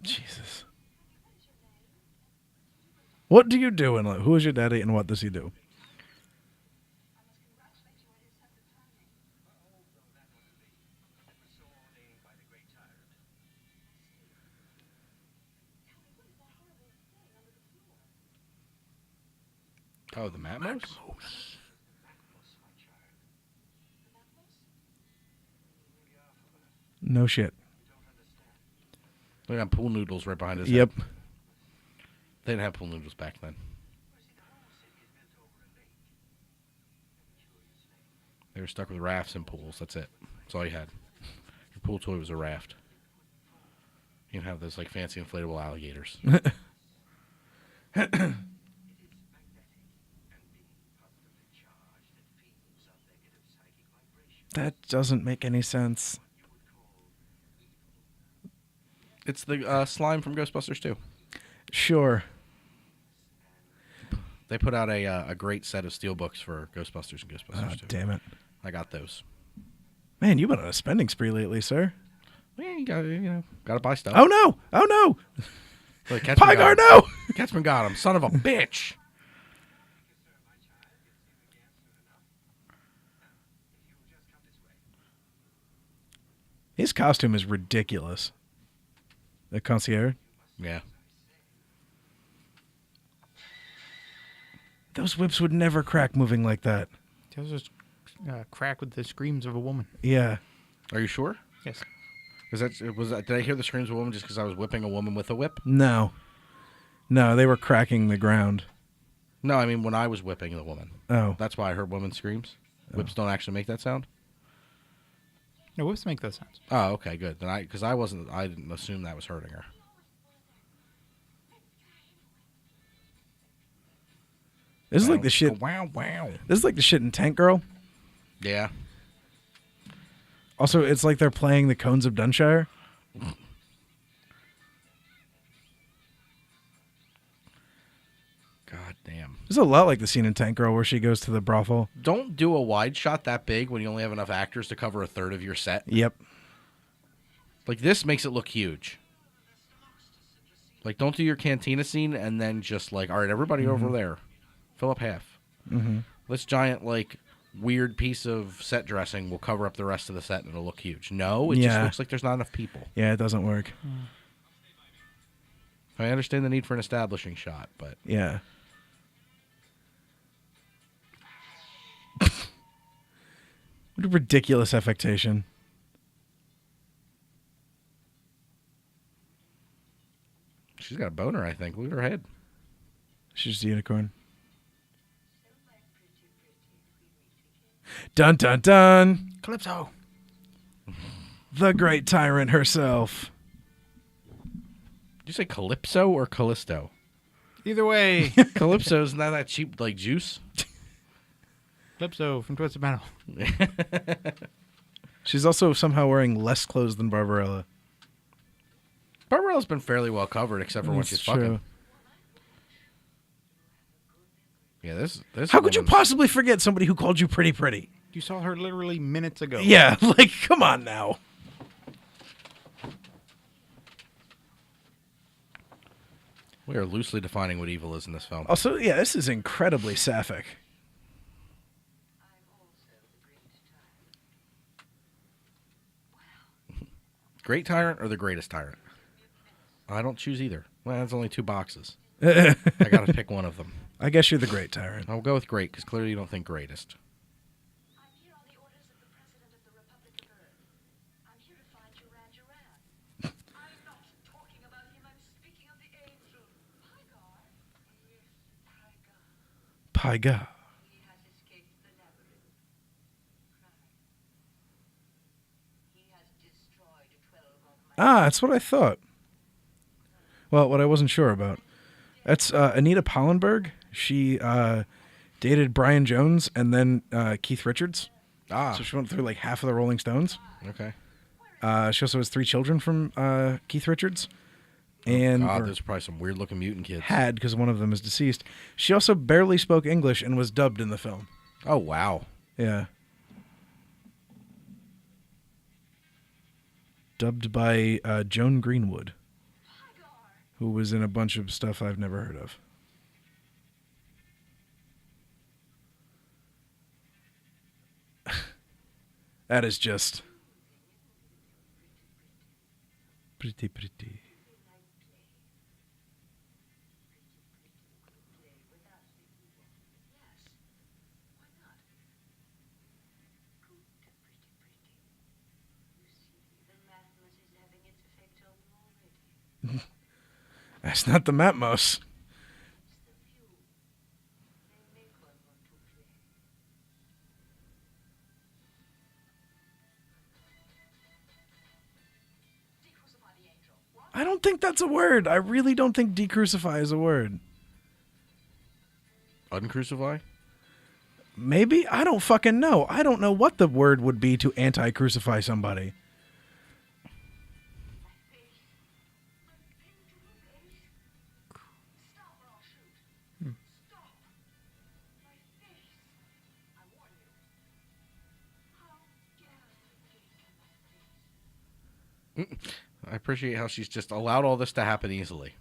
Jesus. What do you do in life? Who is your daddy and what does he do? Oh, the Matmos? No shit. They got pool noodles right behind us. Yep. They didn't have pool noodles back then. They were stuck with rafts and pools. That's it. That's all you had. Your pool toy was a raft. You didn't have those like fancy inflatable alligators. That doesn't make any sense. It's the slime from Ghostbusters 2. Sure. They put out a great set of steelbooks for Ghostbusters and Ghostbusters Oh, 2. damn it. I got those. Man, you've been on a spending spree lately, sir. Yeah, you gotta buy stuff. Oh, no. Oh, no. Look, Pygar, no. Catchmen got him. Son of a bitch. His costume is ridiculous. The concierge. Yeah. Those whips would never crack moving like that. Those just crack with the screams of a woman. Yeah. Are you sure? Yes. Did I hear the screams of a woman just because I was whipping a woman with a whip? No. No, they were cracking the ground. No, I mean when I was whipping the woman. Oh. That's why I heard woman screams. Whips don't actually make that sound. No, whips make those sounds. Oh, okay, good. Then I didn't assume that was hurting her. This is like the shit. Wow, wow. This is like the shit in Tank Girl. Yeah. Also, it's like they're playing the Cones of Dunshire. God damn. This is a lot like the scene in Tank Girl where she goes to the brothel. Don't do a wide shot that big when you only have enough actors to cover a third of your set. Yep. Like, this makes it look huge. Like, don't do your cantina scene and then just, like, all right, everybody over there. Fill up half. Mm-hmm. This giant, like, weird piece of set dressing will cover up the rest of the set and it'll look huge. No, it just Yeah. looks like there's not enough people. Yeah, it doesn't work. I understand the need for an establishing shot, but... Yeah. What a ridiculous affectation. She's got a boner, I think. Look at her head. She's just a unicorn. Dun dun dun. Calypso. The great tyrant herself. Did you say Calypso or Callisto? Either way. Calypso's not that cheap, like, juice. Calypso from Twisted Metal. She's also somehow wearing less clothes than Barbarella. Barbarella's been fairly well covered, except for when That's she's true. fucking. Yeah, this. How could you woman's- possibly forget somebody who called you pretty pretty? You saw her literally minutes ago. Yeah, like, come on now. We are loosely defining what evil is in this film. Also, yeah, this is incredibly sapphic. Great Tyrant or the Greatest Tyrant? I don't choose either. Well, there's only two boxes. I gotta pick one of them. I guess you're the great tyrant. I'll go with Great, because clearly you don't think Greatest. I'm here on the orders of the President of the Republic of Earth. I'm here to find Duran Duran. I'm not talking about him. I'm speaking of the angel. Pygar? Yes, Pygar. Pyga. He has escaped the labyrinth. Crying. He has destroyed 12 of my... Ah, that's what I thought. Well, what I wasn't sure about. That's Anita Pallenberg. She dated Brian Jones and then Keith Richards. Ah, So she went through like half of the Rolling Stones. okay. She also has 3 children from Keith Richards. And God, or there's probably some weird-looking mutant kids. had, because one of them is deceased. She also barely spoke English and was dubbed in the film. Oh, wow. Yeah. Dubbed by Joan Greenwood, who was in a bunch of stuff I've never heard of. That is just pretty. The Matmos is having its effect on you already. That's not the Matmos. The view. They make one want to play. Decrucify the angel. What? I don't think that's a word. I really don't think decrucify is a word. Uncrucify? Maybe? I don't fucking know. I don't know what the word would be to anti-crucify somebody. Stop or I'll shoot. Stop. My face. I warn you. How dare you get to my face? I appreciate how she's just allowed all this to happen easily.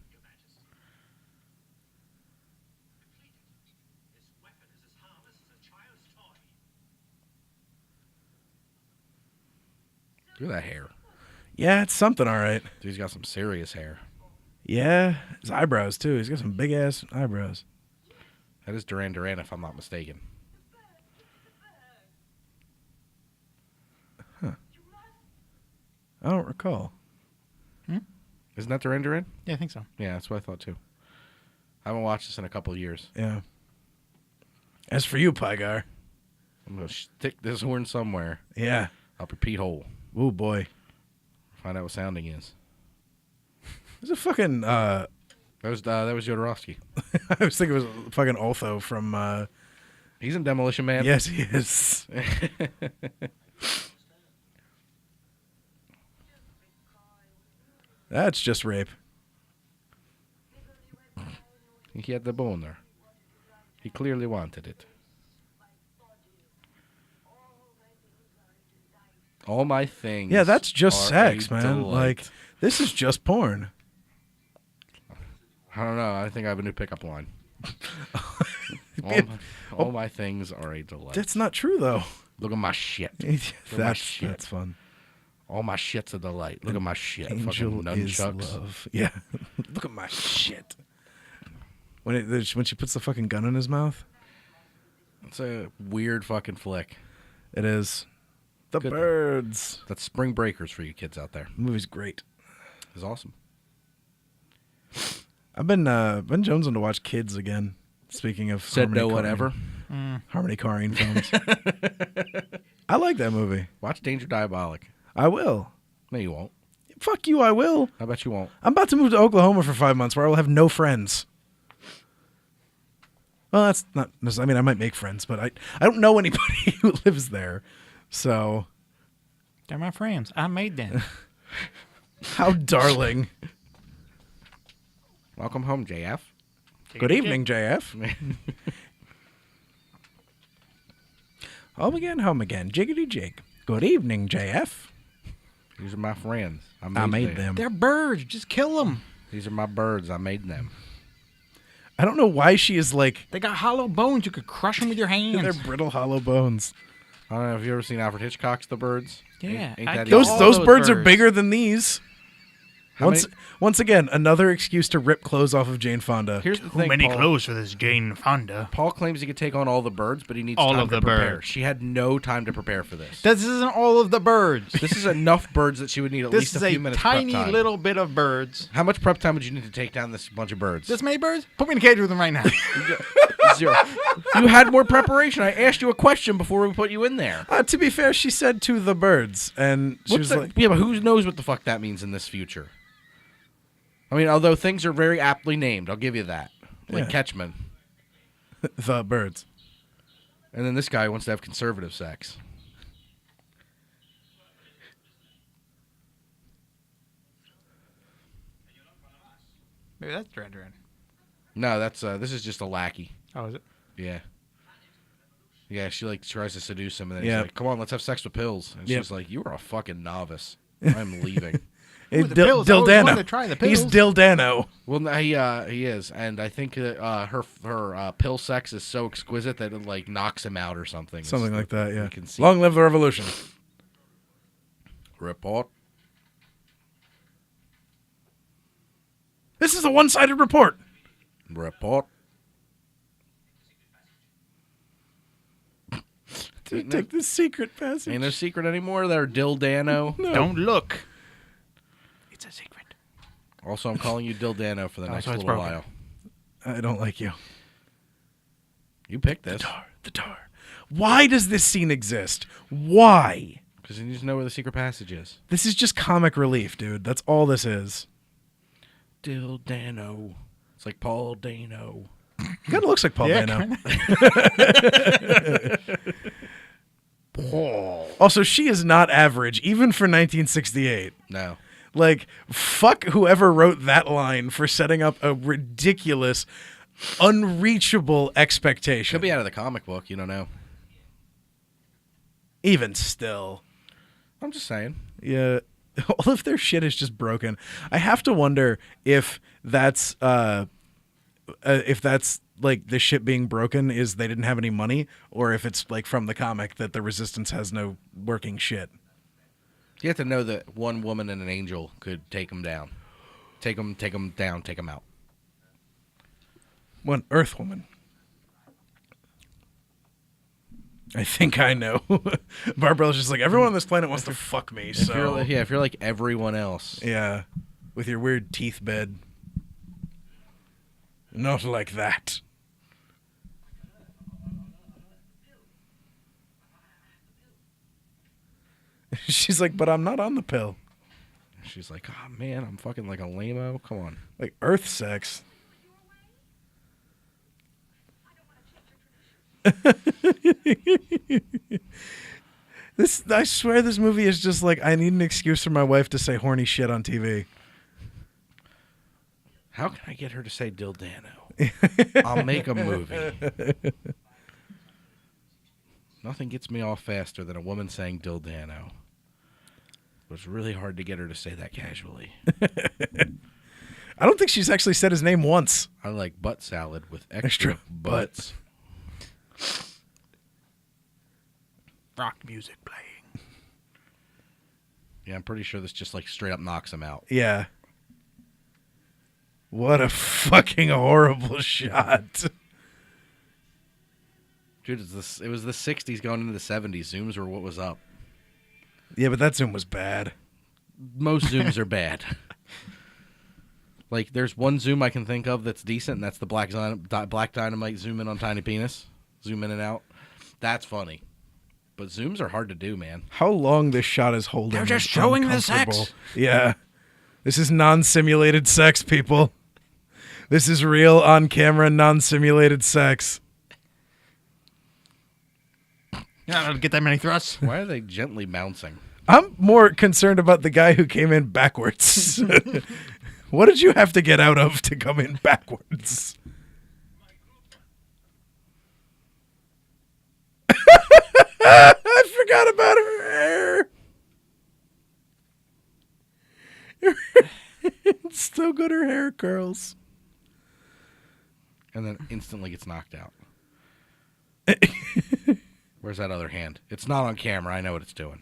This weapon is as harmless as a child's toy. Look at that hair. What Yeah, it's something, all right. Dude's got some serious hair. Yeah, his eyebrows too. He's got some big ass eyebrows. That is Duran Duran, if I'm not mistaken. I don't recall. Isn't that Duran Duran? Yeah, I think so. Yeah, that's what I thought too. I haven't watched this in a couple of years. Yeah. As for you, Pygar. I'm gonna stick this horn somewhere Yeah. up your Pete hole. Ooh boy. Find out what sounding is. There's a fucking. That was Jodorowsky. I was thinking it was fucking Otho from. He's in Demolition Man. Yes, he is. That's just rape. He had the boner. He clearly wanted it. All my things. Yeah, that's just are sex, a man. delight. Like, this is just porn. I don't know. I think I have a new pickup line. all my things are a delight. That's not true, though. Look at my shit. Look at my shit. That's fun. All my shit's a delight. Look at my shit. Angel Fucking is nunchucks. love. Yeah. Look at my shit. When she puts the fucking gun in his mouth. It's a weird fucking flick. It is. The Good. Birds. That's Spring Breakers for you kids out there. The movie's great. It's awesome. I've been jonesing to watch Kids again. Speaking of Said Harmony no Korine- whatever. Harmony Korine films. I like that movie. Watch Danger Diabolic. I will. No, you won't. Fuck you, I will. I bet you won't. I'm about to move to Oklahoma for 5 months where I will have no friends. Well, that's not. I mean, I might make friends, but I don't know anybody who lives there. So, They're my friends. I made them. how darling. Welcome home, JF. Good evening, JF. Home again. Jiggity jig. Good evening, JF. These are my friends. I made them. They're birds. Just kill them. These are my birds. I made them. I don't know why she is like. They got hollow bones. You could crush them with your hands. They're brittle, hollow bones. I don't know if you ever seen Alfred Hitchcock's The Birds. Yeah, Ain't I that killed easy? all Those those birds are birds. bigger than these. How Once again, another excuse to rip clothes off of Jane Fonda. Here's the thing, Paul. clothes for this Jane Fonda? Paul claims he could take on all the birds, but he needs All time of to the prepare. birds. She had no time to prepare for this. This isn't all of the birds. This is enough birds that she would need at This least is a few a minutes prep tiny time. little bit of birds. How much prep time would you need to take down this bunch of birds? This many birds? Put me in a cage with them right now. 0. You had more preparation. I asked you a question before we put you in there. To be fair, she said to the birds, and she was like, yeah, but who knows what the fuck that means in this future? I mean, although things are very aptly named, I'll give you that. Like Yeah. Catchmen. the birds. And then this guy wants to have conservative sex. Maybe that's Duran Duran. No, that's this is just a lackey. Oh, is it? Yeah. Yeah, she like tries to seduce him, and then Yeah. he's like, "Come on, let's have sex with pills." And Yep. she's like, "You are a fucking novice. I'm leaving." Hey, the pills. I always Dildano. wanted to try the He's pills. Dildano. Well, no, he is, and I think that her pill sex is so exquisite that it like knocks him out or something. Something like that, yeah. You can see. Long live the revolution. Report. This is a one-sided report. Report. To take the secret passage. Ain't no secret anymore there, Dildano. No. Don't look. It's a secret. Also, I'm calling you Dildano for the next so it's little broken. while. I don't like you. You picked this. The tar. Why does this scene exist? Why? Because you need to know where the secret passage is. This is just comic relief, dude. That's all this is. Dildano. It's like Paul Dano. Kind of looks like Paul Yeah, Dano. kinda. Paul. Also, she is not average, even for 1968. No. Like, fuck whoever wrote that line for setting up a ridiculous, unreachable expectation. Could be out of the comic book. You don't know. Even still. I'm just saying. Yeah. All of their shit is just broken. I have to wonder if that's like the shit being broken is they didn't have any money, or if it's like from the comic that the Resistance has no working shit. You have to know that one woman and an angel could take him down. Take him down, take him out. One Earth woman. I think I know. Barbarella's just like, everyone on this planet wants to fuck me, so... If you're like everyone else. Yeah. With your weird teeth bed. Not like that. She's like, but I'm not on the pill. She's like, oh man, I'm fucking like a lame-o. Come on. Like Earth sex. I swear this movie is just like, I need an excuse for my wife to say horny shit on TV. How can I get her to say Dildano? I'll make a movie. Nothing gets me off faster than a woman saying Dildano. It was really hard to get her to say that casually. I don't think she's actually said his name once. I like butt salad with extra butts. Rock music playing. Yeah, I'm pretty sure this just like straight up knocks him out. Yeah. What a fucking horrible shot. Dude, it was the 60s going into the 70s. Zooms were what was up. Yeah, but that zoom was bad. Most zooms are bad. Like, there's one zoom I can think of that's decent, and that's the Black Dynamite zoom in on Tiny Penis. Zoom in and out. That's funny. But zooms are hard to do, man. How long this shot is holding. They're just is showing the uncomfortable. sex. Yeah. This is non-simulated sex, people. This is real on-camera, non-simulated sex. I don't get that many thrusts. Why are they gently bouncing? I'm more concerned about the guy who came in backwards. What did you have to get out of to come in backwards? I forgot about her hair. It's still good, her hair curls. And then instantly gets knocked out. Where's that other hand? It's not on camera. I know what it's doing.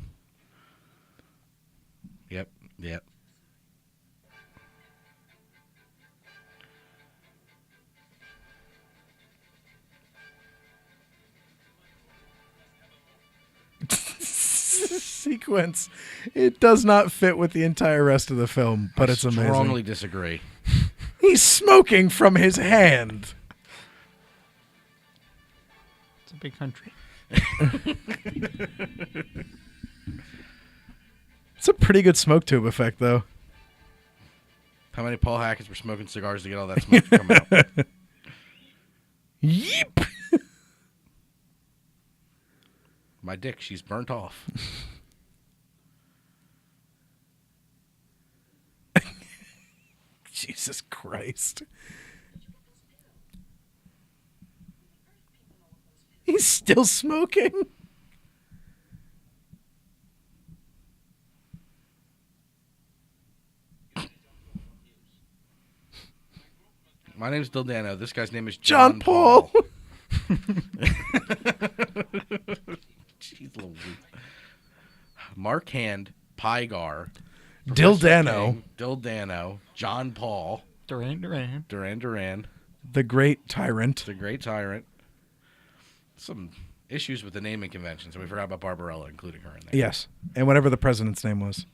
Yep. Sequence. It does not fit with the entire rest of the film, but it's amazing. I strongly disagree. He's smoking from his hand. It's a big country. It's a pretty good smoke tube effect, though. How many Paul Hackett's were smoking cigars to get all that smoke to come out? Yeep. My dick, she's burnt off. Jesus Christ. He's still smoking. My name's Dildano. This guy's name is John Paul. Jeez Louise. Mark Hand, Pygar, Dildano, John Paul, Duran. the Great Tyrant. the Great Tyrant. Some issues with the naming convention, so we forgot about Barbarella, including her in there. Yes, and whatever the president's name was.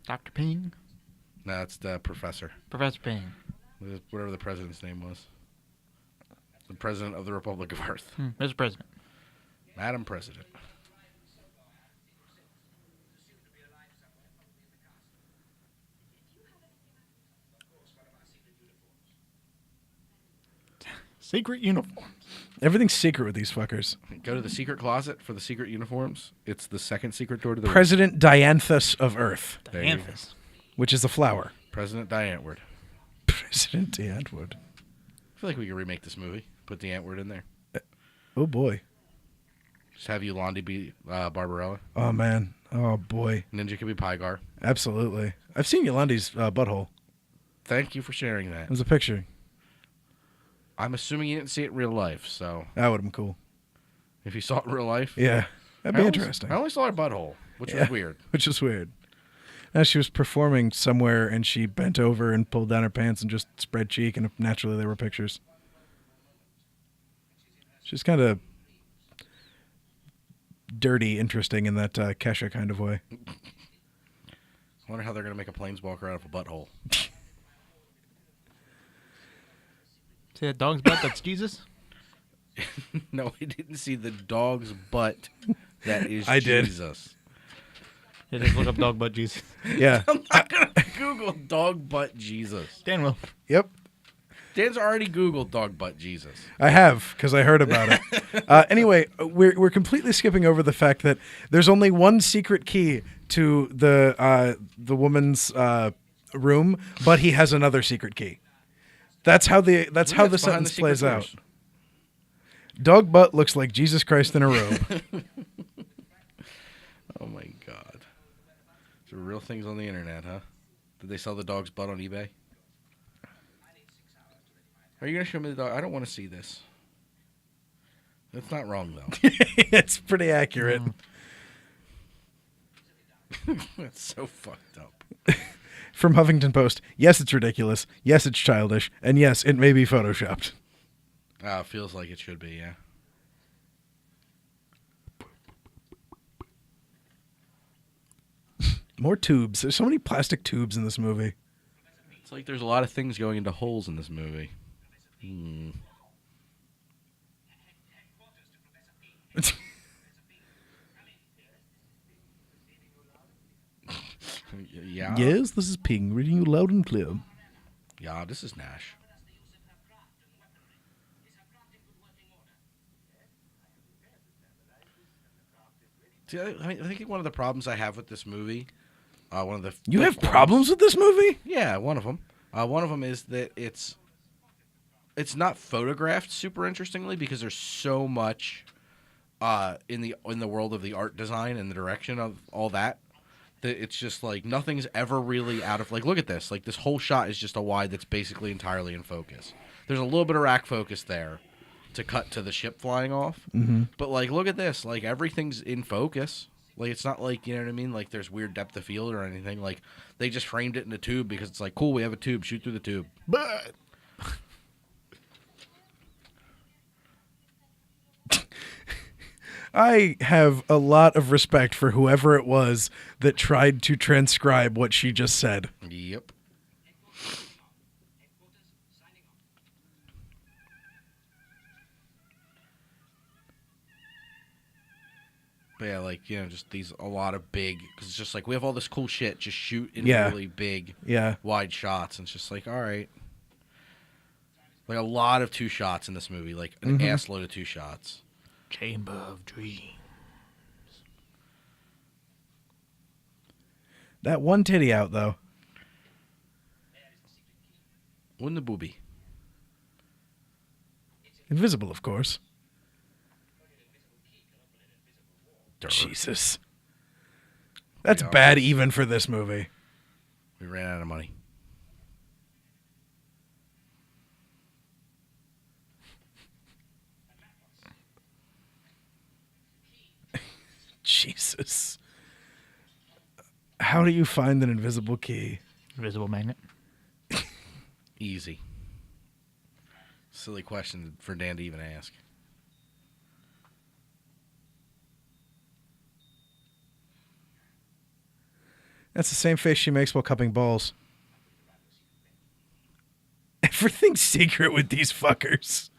Dr. Ping. No, that's the professor. Professor Ping. Whatever the president's name was. The president of the Republic of Earth. Mr. President. Madam President. Secret uniforms. Everything's secret with these fuckers. Go to the secret closet for the secret uniforms. It's the second secret door to the President Dianthus of Earth, There you go. Dianthus. which is a flower. President Diantward. President Diantwood. I feel like we could remake this movie. Put the Antword in there. Oh, boy. Just have Yolandi be Barbarella. Oh, man. Oh, boy. Ninja could be Pygar. Absolutely. I've seen Yolandi's butthole. Thank you for sharing that. There's a picture. I'm assuming you didn't see it in real life, so That would have been cool. if you saw it in real life, Yeah. That'd be interesting. I only saw her butthole, which was weird. Which is weird. As she was performing somewhere, and she bent over and pulled down her pants and just spread cheek, and naturally there were pictures. She's kind of dirty, interesting in that Kesha kind of way. I wonder how they're going to make a planeswalker out of a butthole. See that dog's butt? That's Jesus. No, I didn't see the dog's butt. That is I did. Jesus. Yeah, just look up dog butt Jesus. Yeah. I'm not going to Google dog butt Jesus. Dan will. Yep. Dan's already Googled dog butt Jesus. I have, because I heard about it. Anyway, we're completely skipping over the fact that there's only one secret key to the woman's room, but he has another secret key. That's how the sentence plays out. Dog butt looks like Jesus Christ in a robe. Oh my God. There are real things on the internet, huh? Did they sell the dog's butt on eBay? Are you going to show me the dog? I don't want to see this. That's not wrong, though. It's pretty accurate. That's so fucked up. From Huffington Post, yes, it's ridiculous. Yes, it's childish. And yes, it may be photoshopped. It feels like it should be, yeah. More tubes. There's so many plastic tubes in this movie. It's like there's a lot of things going into holes in this movie. Yeah. Yes, this is Ping, reading you loud and clear. Yeah, this is Nash. See, I think one of the problems I have with this movie, one of the You have problems with this movie? Yeah, one of them. One of them is that it's not photographed super interestingly because there's so much in the world of the art design and the direction of all that it's just like nothing's ever really out of like. Look at this. Like this whole shot is just a wide that's basically entirely in focus. There's a little bit of rack focus there to cut to the ship flying off. Mm-hmm. But like, look at this. Like everything's in focus. Like it's not like, you know what I mean? Like there's weird depth of field or anything. Like they just framed it in a tube because it's like, cool, we have a tube, shoot through the tube. But I have a lot of respect for whoever it was that tried to transcribe what she just said. Yep. But yeah, like, you know, just a lot of big, because it's just like, we have all this cool shit, just shoot in really big, wide shots. And it's just like, all right. Like a lot of two shots in this movie, like an ass load of two shots. Chamber of Dreams. That one titty out, though. Wouldn't the booby? Invisible, of course. Durr. Jesus. That's bad even for this movie. We ran out of money. Jesus. How do you find an invisible key? Invisible magnet. Easy. Silly question for Dan to even ask. That's the same face she makes while cupping balls. Everything's secret with these fuckers.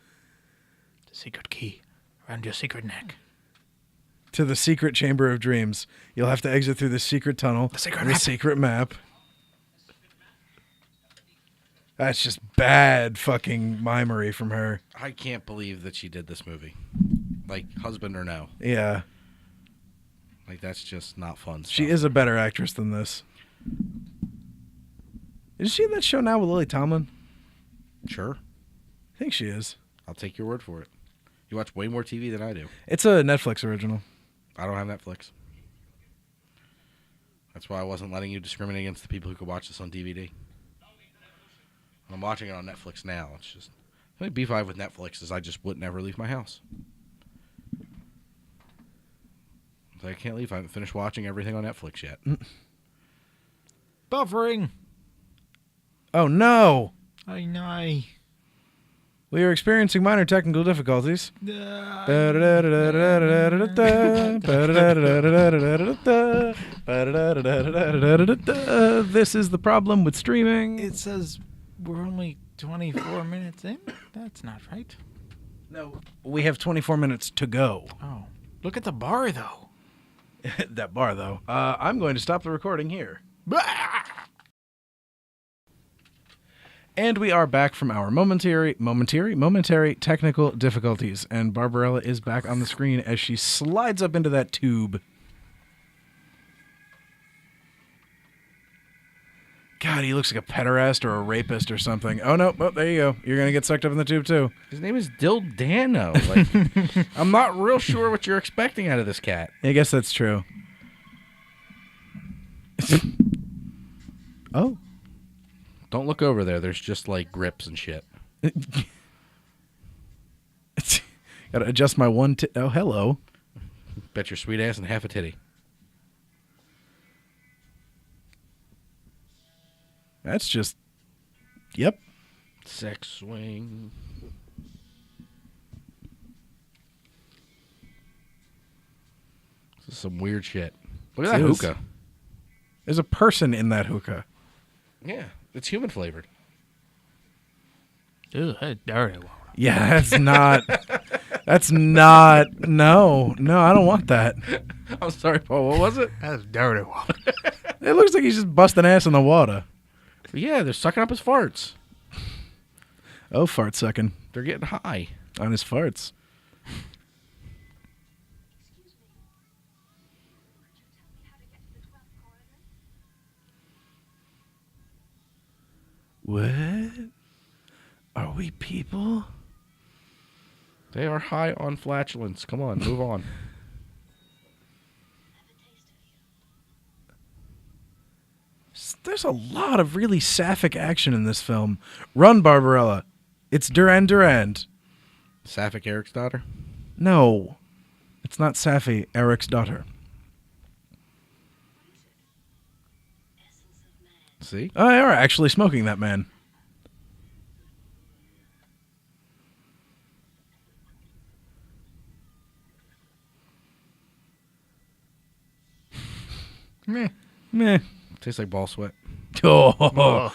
The secret key around your secret neck. To the secret chamber of dreams. You'll have to exit through the secret tunnel. The secret and map. The secret map. That's just bad fucking mimery from her. I can't believe that she did this movie. Like, husband or no. Yeah. Like, that's just not fun stuff. She is a better actress than this. Is she in that show now with Lily Tomlin? Sure. I think she is. I'll take your word for it. You watch way more TV than I do. It's a Netflix original. I don't have Netflix. That's why I wasn't letting you discriminate against the people who could watch this on DVD. I'm watching it on Netflix now. It's just... the only beef I have with Netflix is I just wouldn't ever leave my house. I can't leave. I haven't finished watching everything on Netflix yet. Buffering. Oh no! I know. We are experiencing minor technical difficulties. This is the problem with streaming. It says we're only 24 minutes in? That's not right. No, we have 24 minutes to go. Oh. Look at the bar, though. That bar, though. I'm going to stop the recording here. And we are back from our momentary technical difficulties. And Barbarella is back on the screen as she slides up into that tube. God, he looks like a pederast or a rapist or something. Oh, no. Oh, there you go. You're going to get sucked up in the tube, too. His name is Dildano. Like, I'm not real sure what you're expecting out of this cat. I guess that's true. Oh. Don't look over there. There's just, like, grips and shit. Gotta adjust my one oh, hello. Bet your sweet ass and half a titty. That's just... Yep. Sex swing. This is some weird shit. Look at that It is. hookah. There's a person in that hookah. Yeah, it's human flavored. Ew, that's dirty. Yeah, that's not... That's not... No, I don't want that. I'm sorry, Paul. What was it? That's dirty. It looks like he's just busting ass in the water. Yeah, they're sucking up his farts. Oh, fart sucking They're getting high. on his farts. Excuse me. Could you tell me how to get to the 12th corridor? What? Are we people? They are high on flatulence. Come on, move on. There's a lot of really sapphic action in this film. Run, Barbarella. It's Durand Durand. Sapphic Eric's daughter. No, it's not Sapphy, Eric's daughter. See? Oh, they are actually smoking that man. Meh. Meh. Tastes like ball sweat. Oh.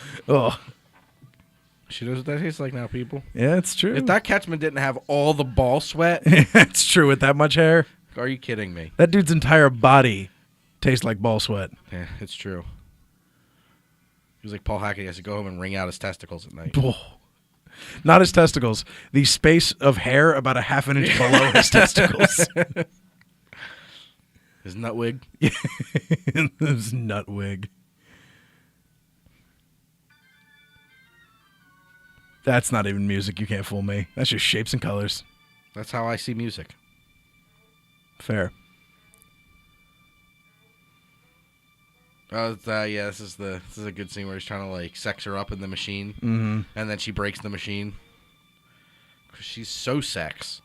She knows what that tastes like now, people. Yeah, it's true. If that Catchman didn't have all the ball sweat, It's true with that much hair. are you kidding me? That dude's entire body tastes like ball sweat. Yeah, it's true. He was like Paul Hackett. He has to go home and wring out his testicles at night. Oh. Not his testicles. The space of hair about a half an inch below his testicles. His nut wig. His nut wig. That's not even music. You can't fool me. That's just shapes and colors. That's how I see music. Fair. Yeah, this is a good scene where he's trying to like sex her up in the machine, and then she breaks the machine because she's so sex.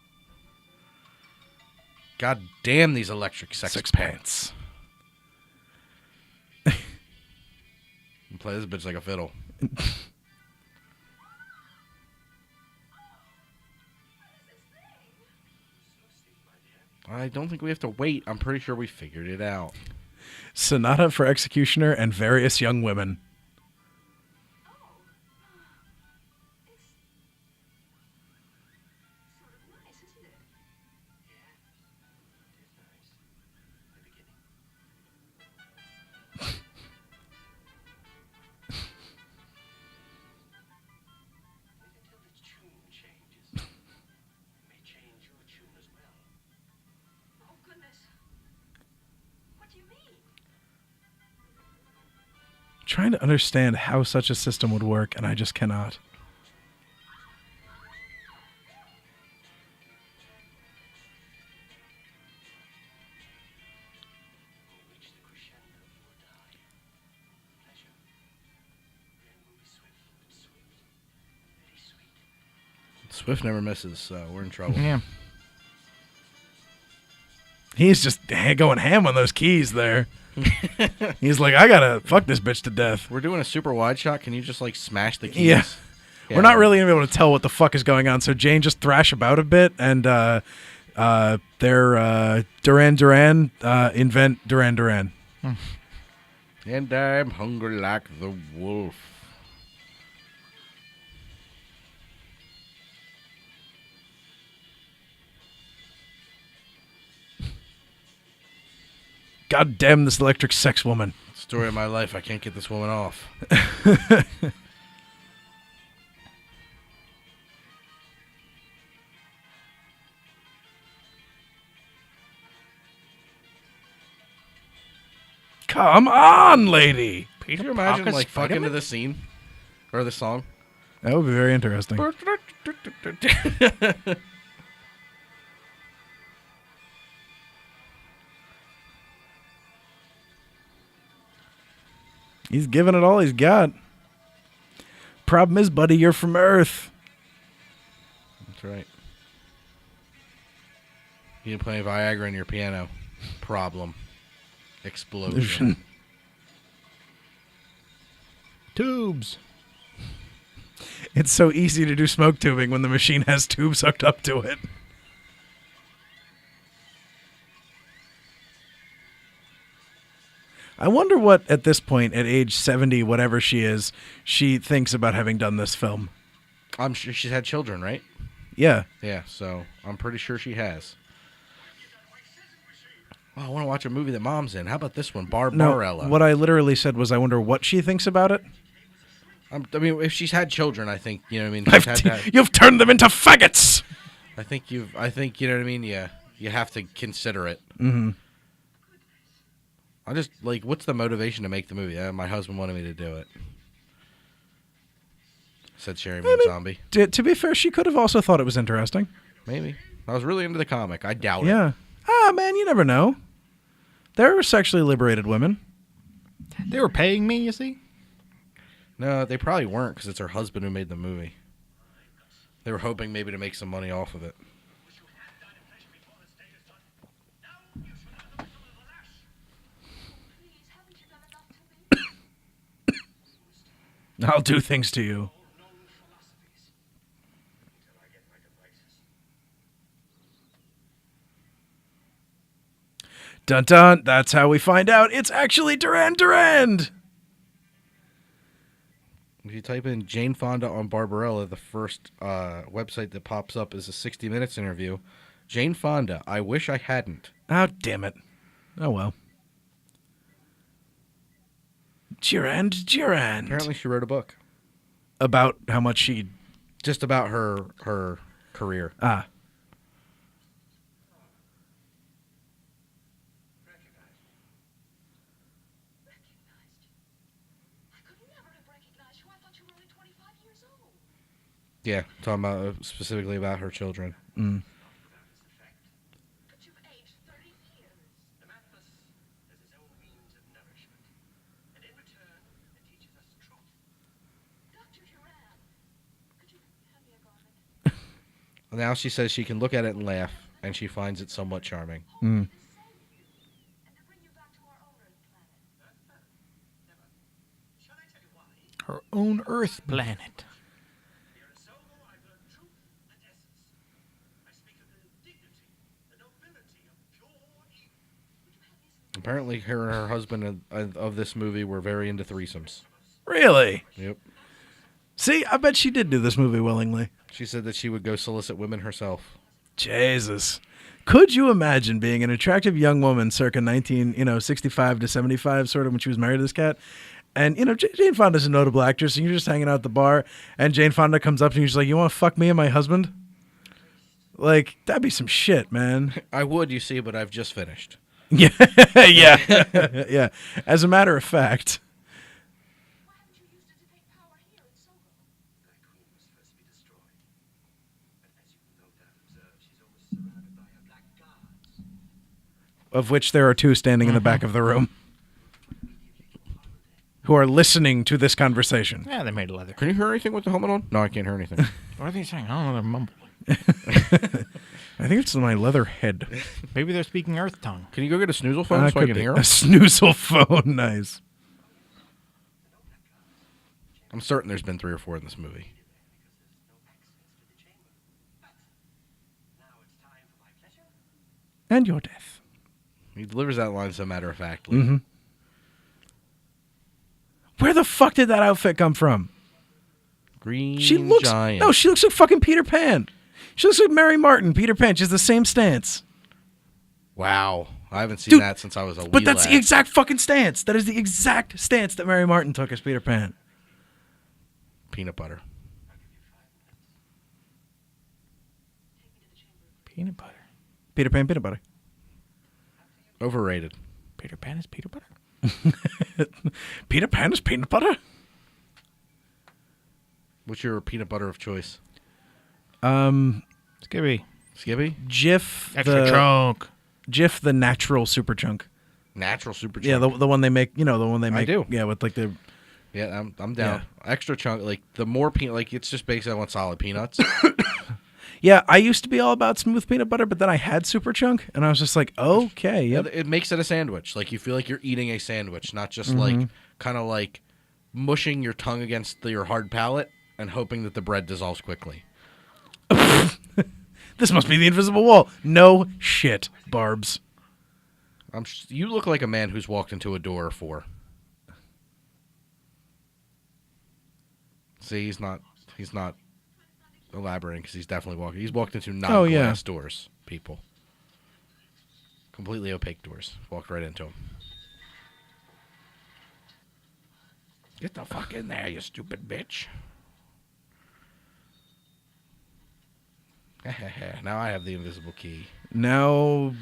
God damn these electric sex pants. You play this bitch like a fiddle. I don't think we have to wait. I'm pretty sure we figured it out. Sonata for Executioner and Various Young Women. Sort of nice, isn't it? Until the tune changes. It may change your tune as well. Oh, goodness. What do you mean? Trying to understand how such a system would work, and I just cannot. We'll reach the crescendo or die. Pleasure. Then will be swift and sweet. Very sweet. Swift never misses, so we're in trouble. Yeah. He's just going ham on those keys there. He's like, I gotta fuck this bitch to death. We're doing a super wide shot. Can you just like smash the keys? Yeah. We're not really gonna be able to tell what the fuck is going on. So Jane just thrash about a bit, and they're Duran Duran invent Duran Duran. And I'm hungry like the wolf. God damn this electric sex woman. Story of my life. I can't get this woman off. Come on, lady. Can you imagine Parker like fucking Spider-Man? to the scene or the song? That would be very interesting. He's giving it all he's got. Problem is, buddy, you're from Earth. That's right. You didn't play Viagra in your piano. Problem. Explosion. Tubes. It's so easy to do smoke tubing when the machine has tubes hooked up to it. I wonder what, at this point, at age 70, whatever she is, she thinks about having done this film. I'm sure she's had children, right? Yeah. Yeah, so I'm pretty sure she has. Oh, I want to watch a movie that mom's in. How about this one, Barbarella? No, what I literally said was I wonder what she thinks about it. I mean, if she's had children, I think, you know what I mean? She's had that. You've turned them into faggots! I think, you know what I mean? Yeah, you have to consider it. Mm-hmm. I just, like, what's the motivation to make the movie? My husband wanted me to do it. Said Sherry Moon Zombie. To be fair, she could have also thought it was interesting. Maybe. I was really into the comic. I doubt it. Yeah. Ah, man, you never know. There were sexually liberated women. They were paying me, you see? No, they probably weren't because it's her husband who made the movie. They were hoping maybe to make some money off of it. I'll do things to you. Dun dun, that's how we find out it's actually Duran Duran. If you type in Jane Fonda on Barbarella, the first website that pops up is a 60 Minutes interview. Jane Fonda, I wish I hadn't. Oh, damn it. Oh, well. Durand. Apparently she wrote a book. About how much she... Just about her career. Ah. Yeah, talking about specifically about her children. Mm. But you've aged 30 years. The Matmos has its own means of nourishment, and in return, it teaches us truth. Dr. Duran, could you hand me a garment? Now she says she can look at it and laugh, and she finds it somewhat charming. Mm. To save you, and to bring you back to our own Earth planet. Never. Shall I tell you why? Her own Earth planet. Here in Solo, I've learned truth and essence. I speak of the dignity, the nobility of pure evil. Apparently, her and her husband of this movie were very into threesomes. Really? Yep. See, I bet she did do this movie willingly. She said that she would go solicit women herself. Jesus. Could you imagine being an attractive young woman circa 65 to 75, sort of, when she was married to this cat? And, Jane Fonda's a notable actress, and you're just hanging out at the bar, and Jane Fonda comes up to you and she's like, you want to fuck me and my husband? Like, that'd be some shit, man. I would, you see, but I've just finished. Yeah. Yeah. Yeah. As a matter of fact. Why haven't you used it to take power here in Solo? Thy queen must first be destroyed. But as you will no doubt observe, she's almost surrounded by her black guards. Of which there are two standing in the back of the room. Who are listening to this conversation. Yeah, they made leather. Can you hear anything with the helmet on? No, I can't hear anything. What are they saying? I don't know. They're mumbling. I think it's my leather head. Maybe they're speaking Earth tongue. Can you go get a snoozle phone so I Could can be hear a him? snoozle phone. Nice. I'm certain there's been 3 or 4 in this movie. And your death. He delivers that line so matter-of-factly. Mm-hmm. Where the fuck did that outfit come from? Green She looks Giant. No, she looks like fucking Peter Pan. She looks like Mary Martin, Peter Pan. She's the same stance. Wow. I haven't seen Dude, that since I was a wee But that's lad. the exact fucking stance. That is the exact stance that Mary Martin took as Peter Pan. Peanut butter. Peanut butter. Peter Pan peanut butter. Overrated. Peter Pan is Peter butter. Peter Pan is peanut butter? What's your peanut butter of choice? Skibby. Skippy? Jif Extra chunk. Jif the natural super chunk. Natural super chunk. Yeah, the one they make, the one they make. do. Yeah, with like the Yeah, I'm down. Extra chunk, like the more peanut, like it's just basically I want solid peanuts. Yeah, I used to be all about smooth peanut butter, but then I had super chunk and I was just like, okay, yep. It makes it a sandwich. Like you feel like you're eating a sandwich, not just like kind of like mushing your tongue against your hard palate and hoping that the bread dissolves quickly. This must be the invisible wall. No shit, Barbs. You look like a man who's walked into a door or 4. See, he's not elaborating because he's definitely walking. He's walked into non-glass doors, people. Completely opaque doors. Walked right into them. Get the fuck in there, you stupid bitch. Now I have the invisible key. Now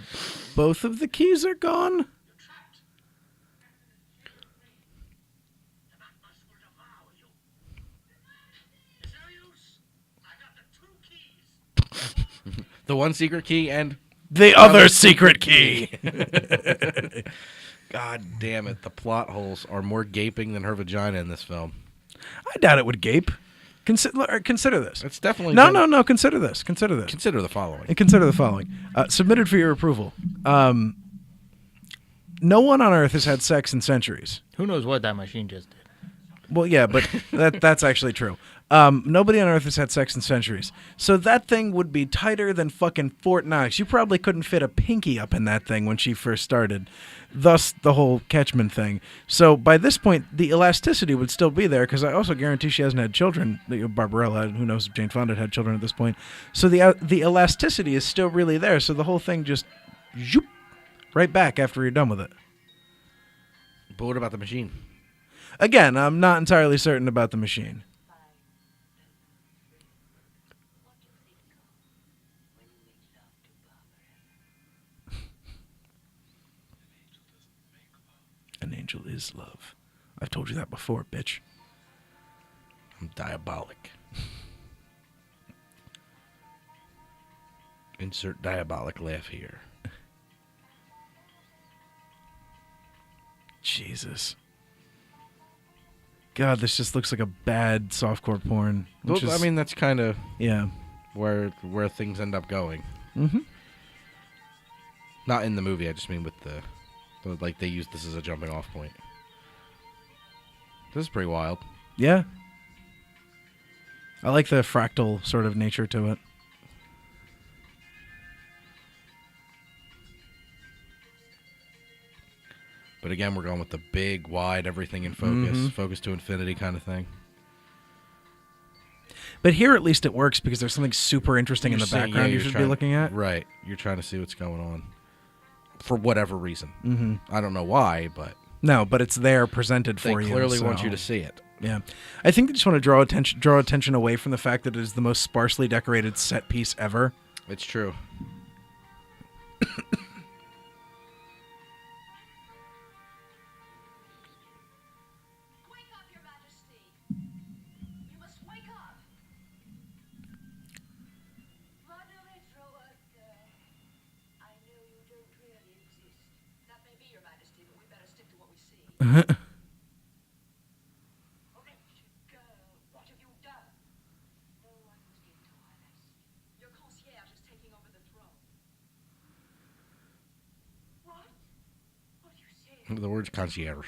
both of the keys are gone? The Matmos will devour you. Is there use? I got the 2 keys. The one secret key and The other secret key. God damn it, the plot holes are more gaping than her vagina in this film. I doubt it would gape. Consider this. It's definitely No. Consider this. Consider this. Consider the following. And consider the following. Submitted for your approval. No one on Earth has had sex in centuries. Who knows what that machine just did? Well, yeah, but that's actually true. Nobody on Earth has had sex in centuries. So that thing would be tighter than fucking Fort Knox. You probably couldn't fit a pinky up in that thing when she first started. Thus, the whole Catchmen thing. So by this point, the elasticity would still be there, because I also guarantee she hasn't had children. Barbarella, who knows if Jane Fonda had children at this point. So the elasticity is still really there. So the whole thing just zoop, right back after you're done with it. But what about the machine? Again, I'm not entirely certain about the machine. An angel is love. I've told you that before, bitch. I'm diabolic. Insert diabolic laugh here. Jesus. God, this just looks like a bad softcore porn. Well, I mean, that's kind of yeah. where things end up going. Mm-hmm. Not in the movie. I just mean with the like they use this as a jumping off point. This is pretty wild. Yeah. I like the fractal sort of nature to it. But again, we're going with the big, wide, everything in focus, focus to infinity kind of thing. But here at least it works because there's something super interesting in the background you should be looking at. Right. You're trying to see what's going on. For whatever reason. Mm-hmm. I don't know why, but... No, but it's there presented for you. They clearly want you to see it. Yeah. I think they just want to draw attention away from the fact that it is the most sparsely decorated set piece ever. It's true. Wake up, Your Majesty. You must wake up. Why do they throw a girl? I know you don't really exist. That may be, Your Majesty, but we better stick to what we see. Wretched girl, what have you done? No one was into her. Your The word's concierge.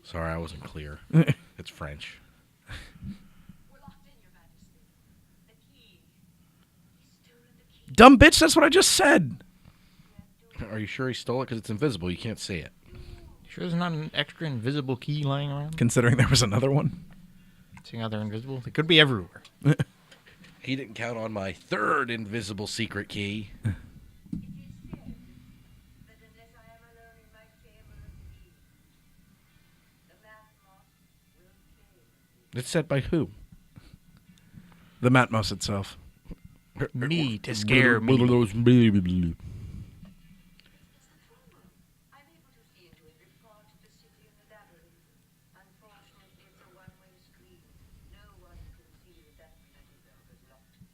Sorry, I wasn't clear. It's French. We're locked in, Your Majesty. The key. He's stolen the key. Dumb bitch, that's what I just said. Are you sure he stole it? Because it's invisible. You can't see it. Sure there's not an extra invisible key lying around? Considering there was another one. Seeing how they're invisible? They could be everywhere. He didn't count on my third invisible secret key. It is said that unless I am alone in my chamber of peace, the Matmos will fail. It's said by who? The Matmos itself. Me to scare me. I'm able to see into every part of the city and the labyrinth. Unfortunately, it's a one-way street. No one can see that bloody dog is locked here.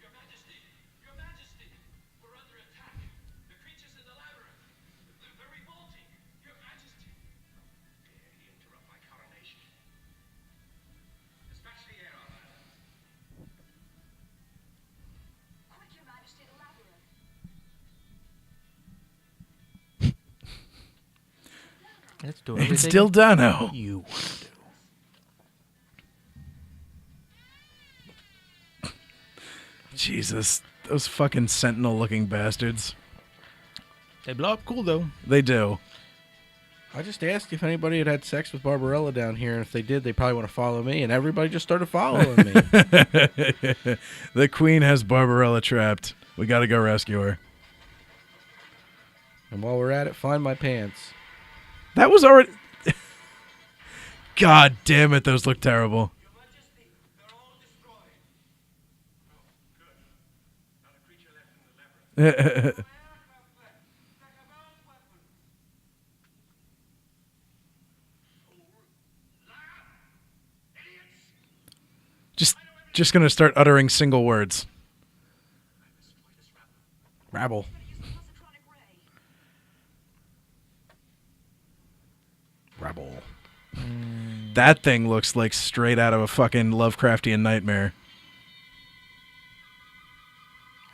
Your Majesty! Your Majesty! We're under attack. The creatures in the labyrinth. They're revolting. Your Majesty! How dare he interrupt my coronation? Dispatch the air armor. Quick, Your Majesty, the labyrinth. Let's do It's everything still Dano. you want to do. Jesus. Those fucking sentinel-looking bastards. They blow up cool, though. They do. I just asked if anybody had sex with Barbarella down here, and if they did, they probably want to follow me, and everybody just started following me. The queen has Barbarella trapped. We gotta go rescue her. And while we're at it, find my pants. That was already... God damn it, those look terrible. Your Majesty! They're all destroyed. Oh, good. Not a creature left in the labyrinth. Just gonna start uttering single words. Rabble. Use the positronic ray. Rabble. That thing looks like straight out of a fucking Lovecraftian nightmare.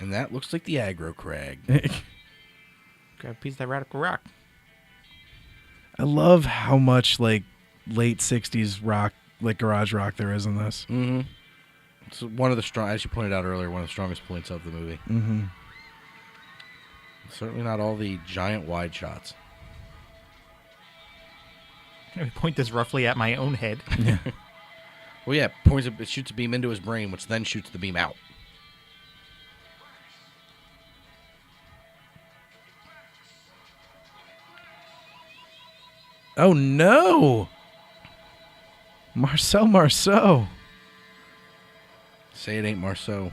And that looks like the aggro crag. Grab a piece of that radical rock. I love how much like late 60s rock, like garage rock there is in this. Mm-hmm. It's one of the strong, as you pointed out earlier, one of the strongest points of the movie. Mm-hmm. Certainly not all the giant wide shots. Let me point this roughly at my own head. Well, yeah, it shoots a beam into his brain, which then shoots the beam out. Oh no! Marceau. Say it ain't Marceau.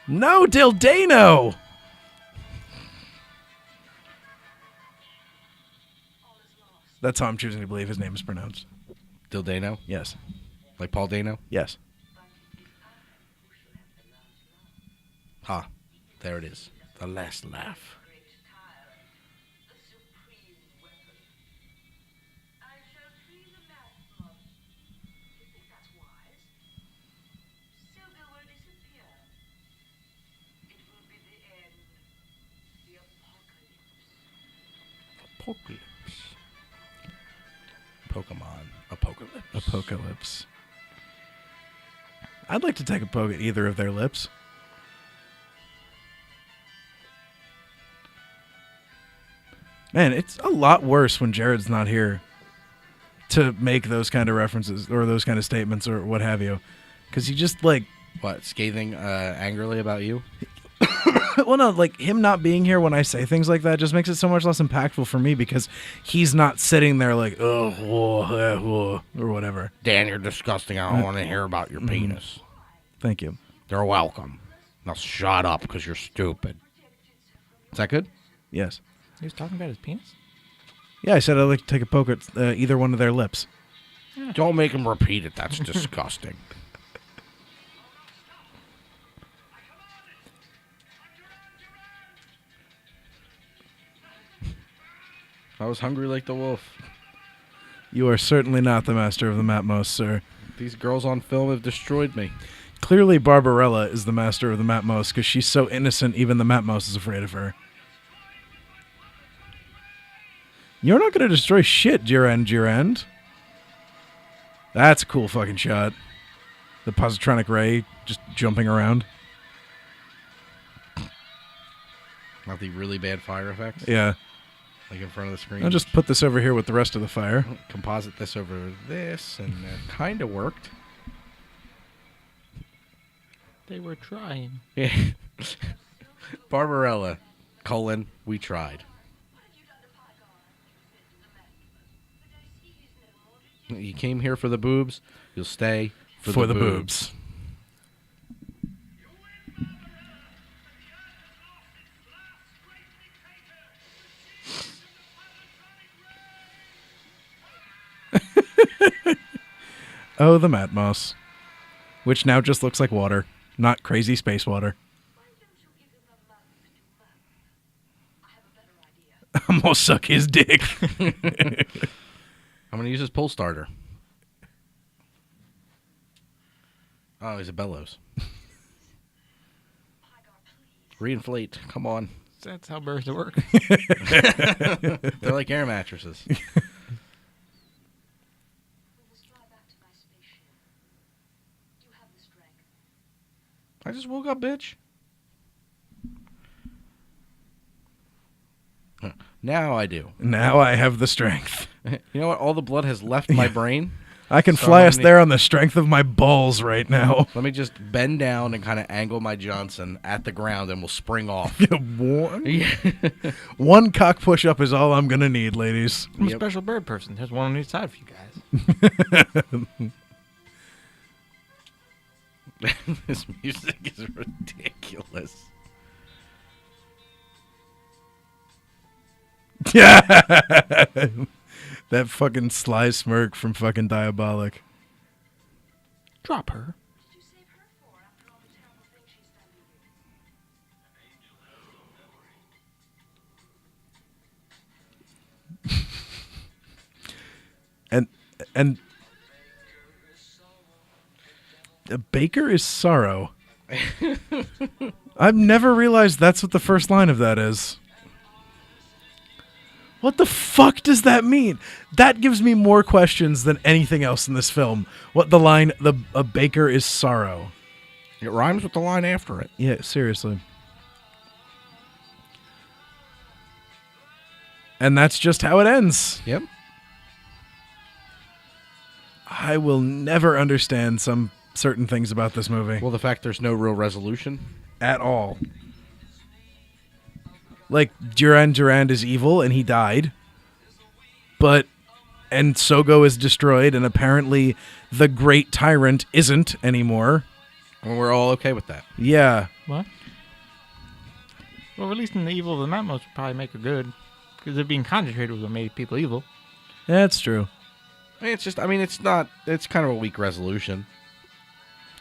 No, Dildano! That's how I'm choosing to believe his name is pronounced. Dildano? Yes. Like Paul Dano? Yes. Ha. There it is. The last laugh. Great tile. The supreme weapon. I shall free the Matmos. You think that's wise? Silver will disappear. It will be the end. The apocalypse. Pokemon. Apocalypse. Apocalypse. I'd like to take a poke at either of their lips. Man, it's a lot worse when Jared's not here to make those kind of references or those kind of statements or what have you. Because he just, like... What, scathing angrily about you? Well, no, like, him not being here when I say things like that just makes it so much less impactful for me because he's not sitting there like, or whatever. Dan, you're disgusting. I don't want to hear about your penis. Thank you. They're welcome. Now shut up because you're stupid. Is that good? Yes. He was talking about his penis? Yeah, I said I'd like to take a poke at either one of their lips. Don't make him repeat it. That's disgusting. I was hungry like the wolf. You are certainly not the master of the Matmos, sir. These girls on film have destroyed me. Clearly, Barbarella is the master of the Matmos because she's so innocent, even the Matmos is afraid of her. You're not going to destroy shit, Durand. That's a cool fucking shot. The positronic ray just jumping around. Not the really bad fire effects. Yeah. Like in front of the screen. I'll just put this over here with the rest of the fire. Composite this over this, and that kind of worked. They were trying. Yeah. Barbarella, we tried. You came here for the boobs. You'll stay for the boobs. Oh, the Matmos. Which now just looks like water. Not crazy space water. I'm gonna suck his dick. I'm going to use his pull starter. Oh, he's a bellows. Reinflate. Come on. That's how birds work. They're like air mattresses. I just woke up, bitch. Now I do. Now I have the strength. You know what? All the blood has left my brain. I can So fly I'm us gonna- there on the strength of my balls right now. Let me just bend down and kind of angle my Johnson at the ground, and we'll spring off. One cock push-up is all I'm going to need, ladies. I'm Yep. a special bird person. There's one on each side for you guys. This music is ridiculous. Yeah. That fucking sly smirk from fucking Diabolic. Drop her. And a baker is sorrow. I've never realized that's what the first line of that is. What the fuck does that mean? That gives me more questions than anything else in this film. What the line, a baker is sorrow. It rhymes with the line after it. Yeah, seriously. And that's just how it ends. Yep. I will never understand some certain things about this movie. Well, the fact there's no real resolution. At all. Like, Durand is evil and he died. And Sogo is destroyed, and apparently the great tyrant isn't anymore. And we're all okay with that. Yeah. What? Well, releasing the evil of the Matmos would probably make her good. Because it being concentrated was what made people evil. That's true. It's kind of a weak resolution.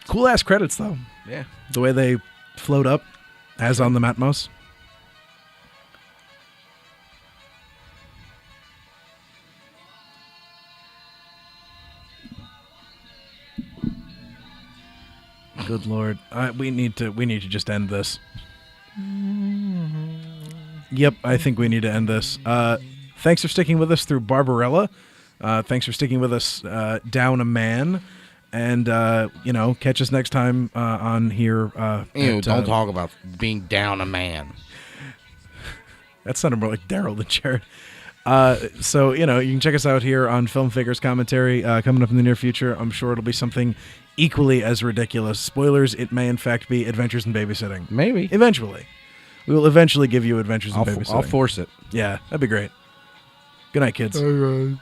Cool ass credits, though. Yeah. The way they float up, as on the Matmos. Good Lord. We need to just end this. Yep, I think we need to end this. Thanks for sticking with us through Barbarella. Thanks for sticking with us down a man. And, catch us next time on here. Ew, don't talk about being down a man. That sounded more like Daryl than Jared. So, you can check us out here on Filmfaker's commentary coming up in the near future. I'm sure it'll be something equally as ridiculous. Spoilers, it may in fact be Adventures in Babysitting. Maybe. Eventually. We will eventually give you Adventures in Babysitting. I'll force it. Yeah, that'd be great. Good night, kids. All right.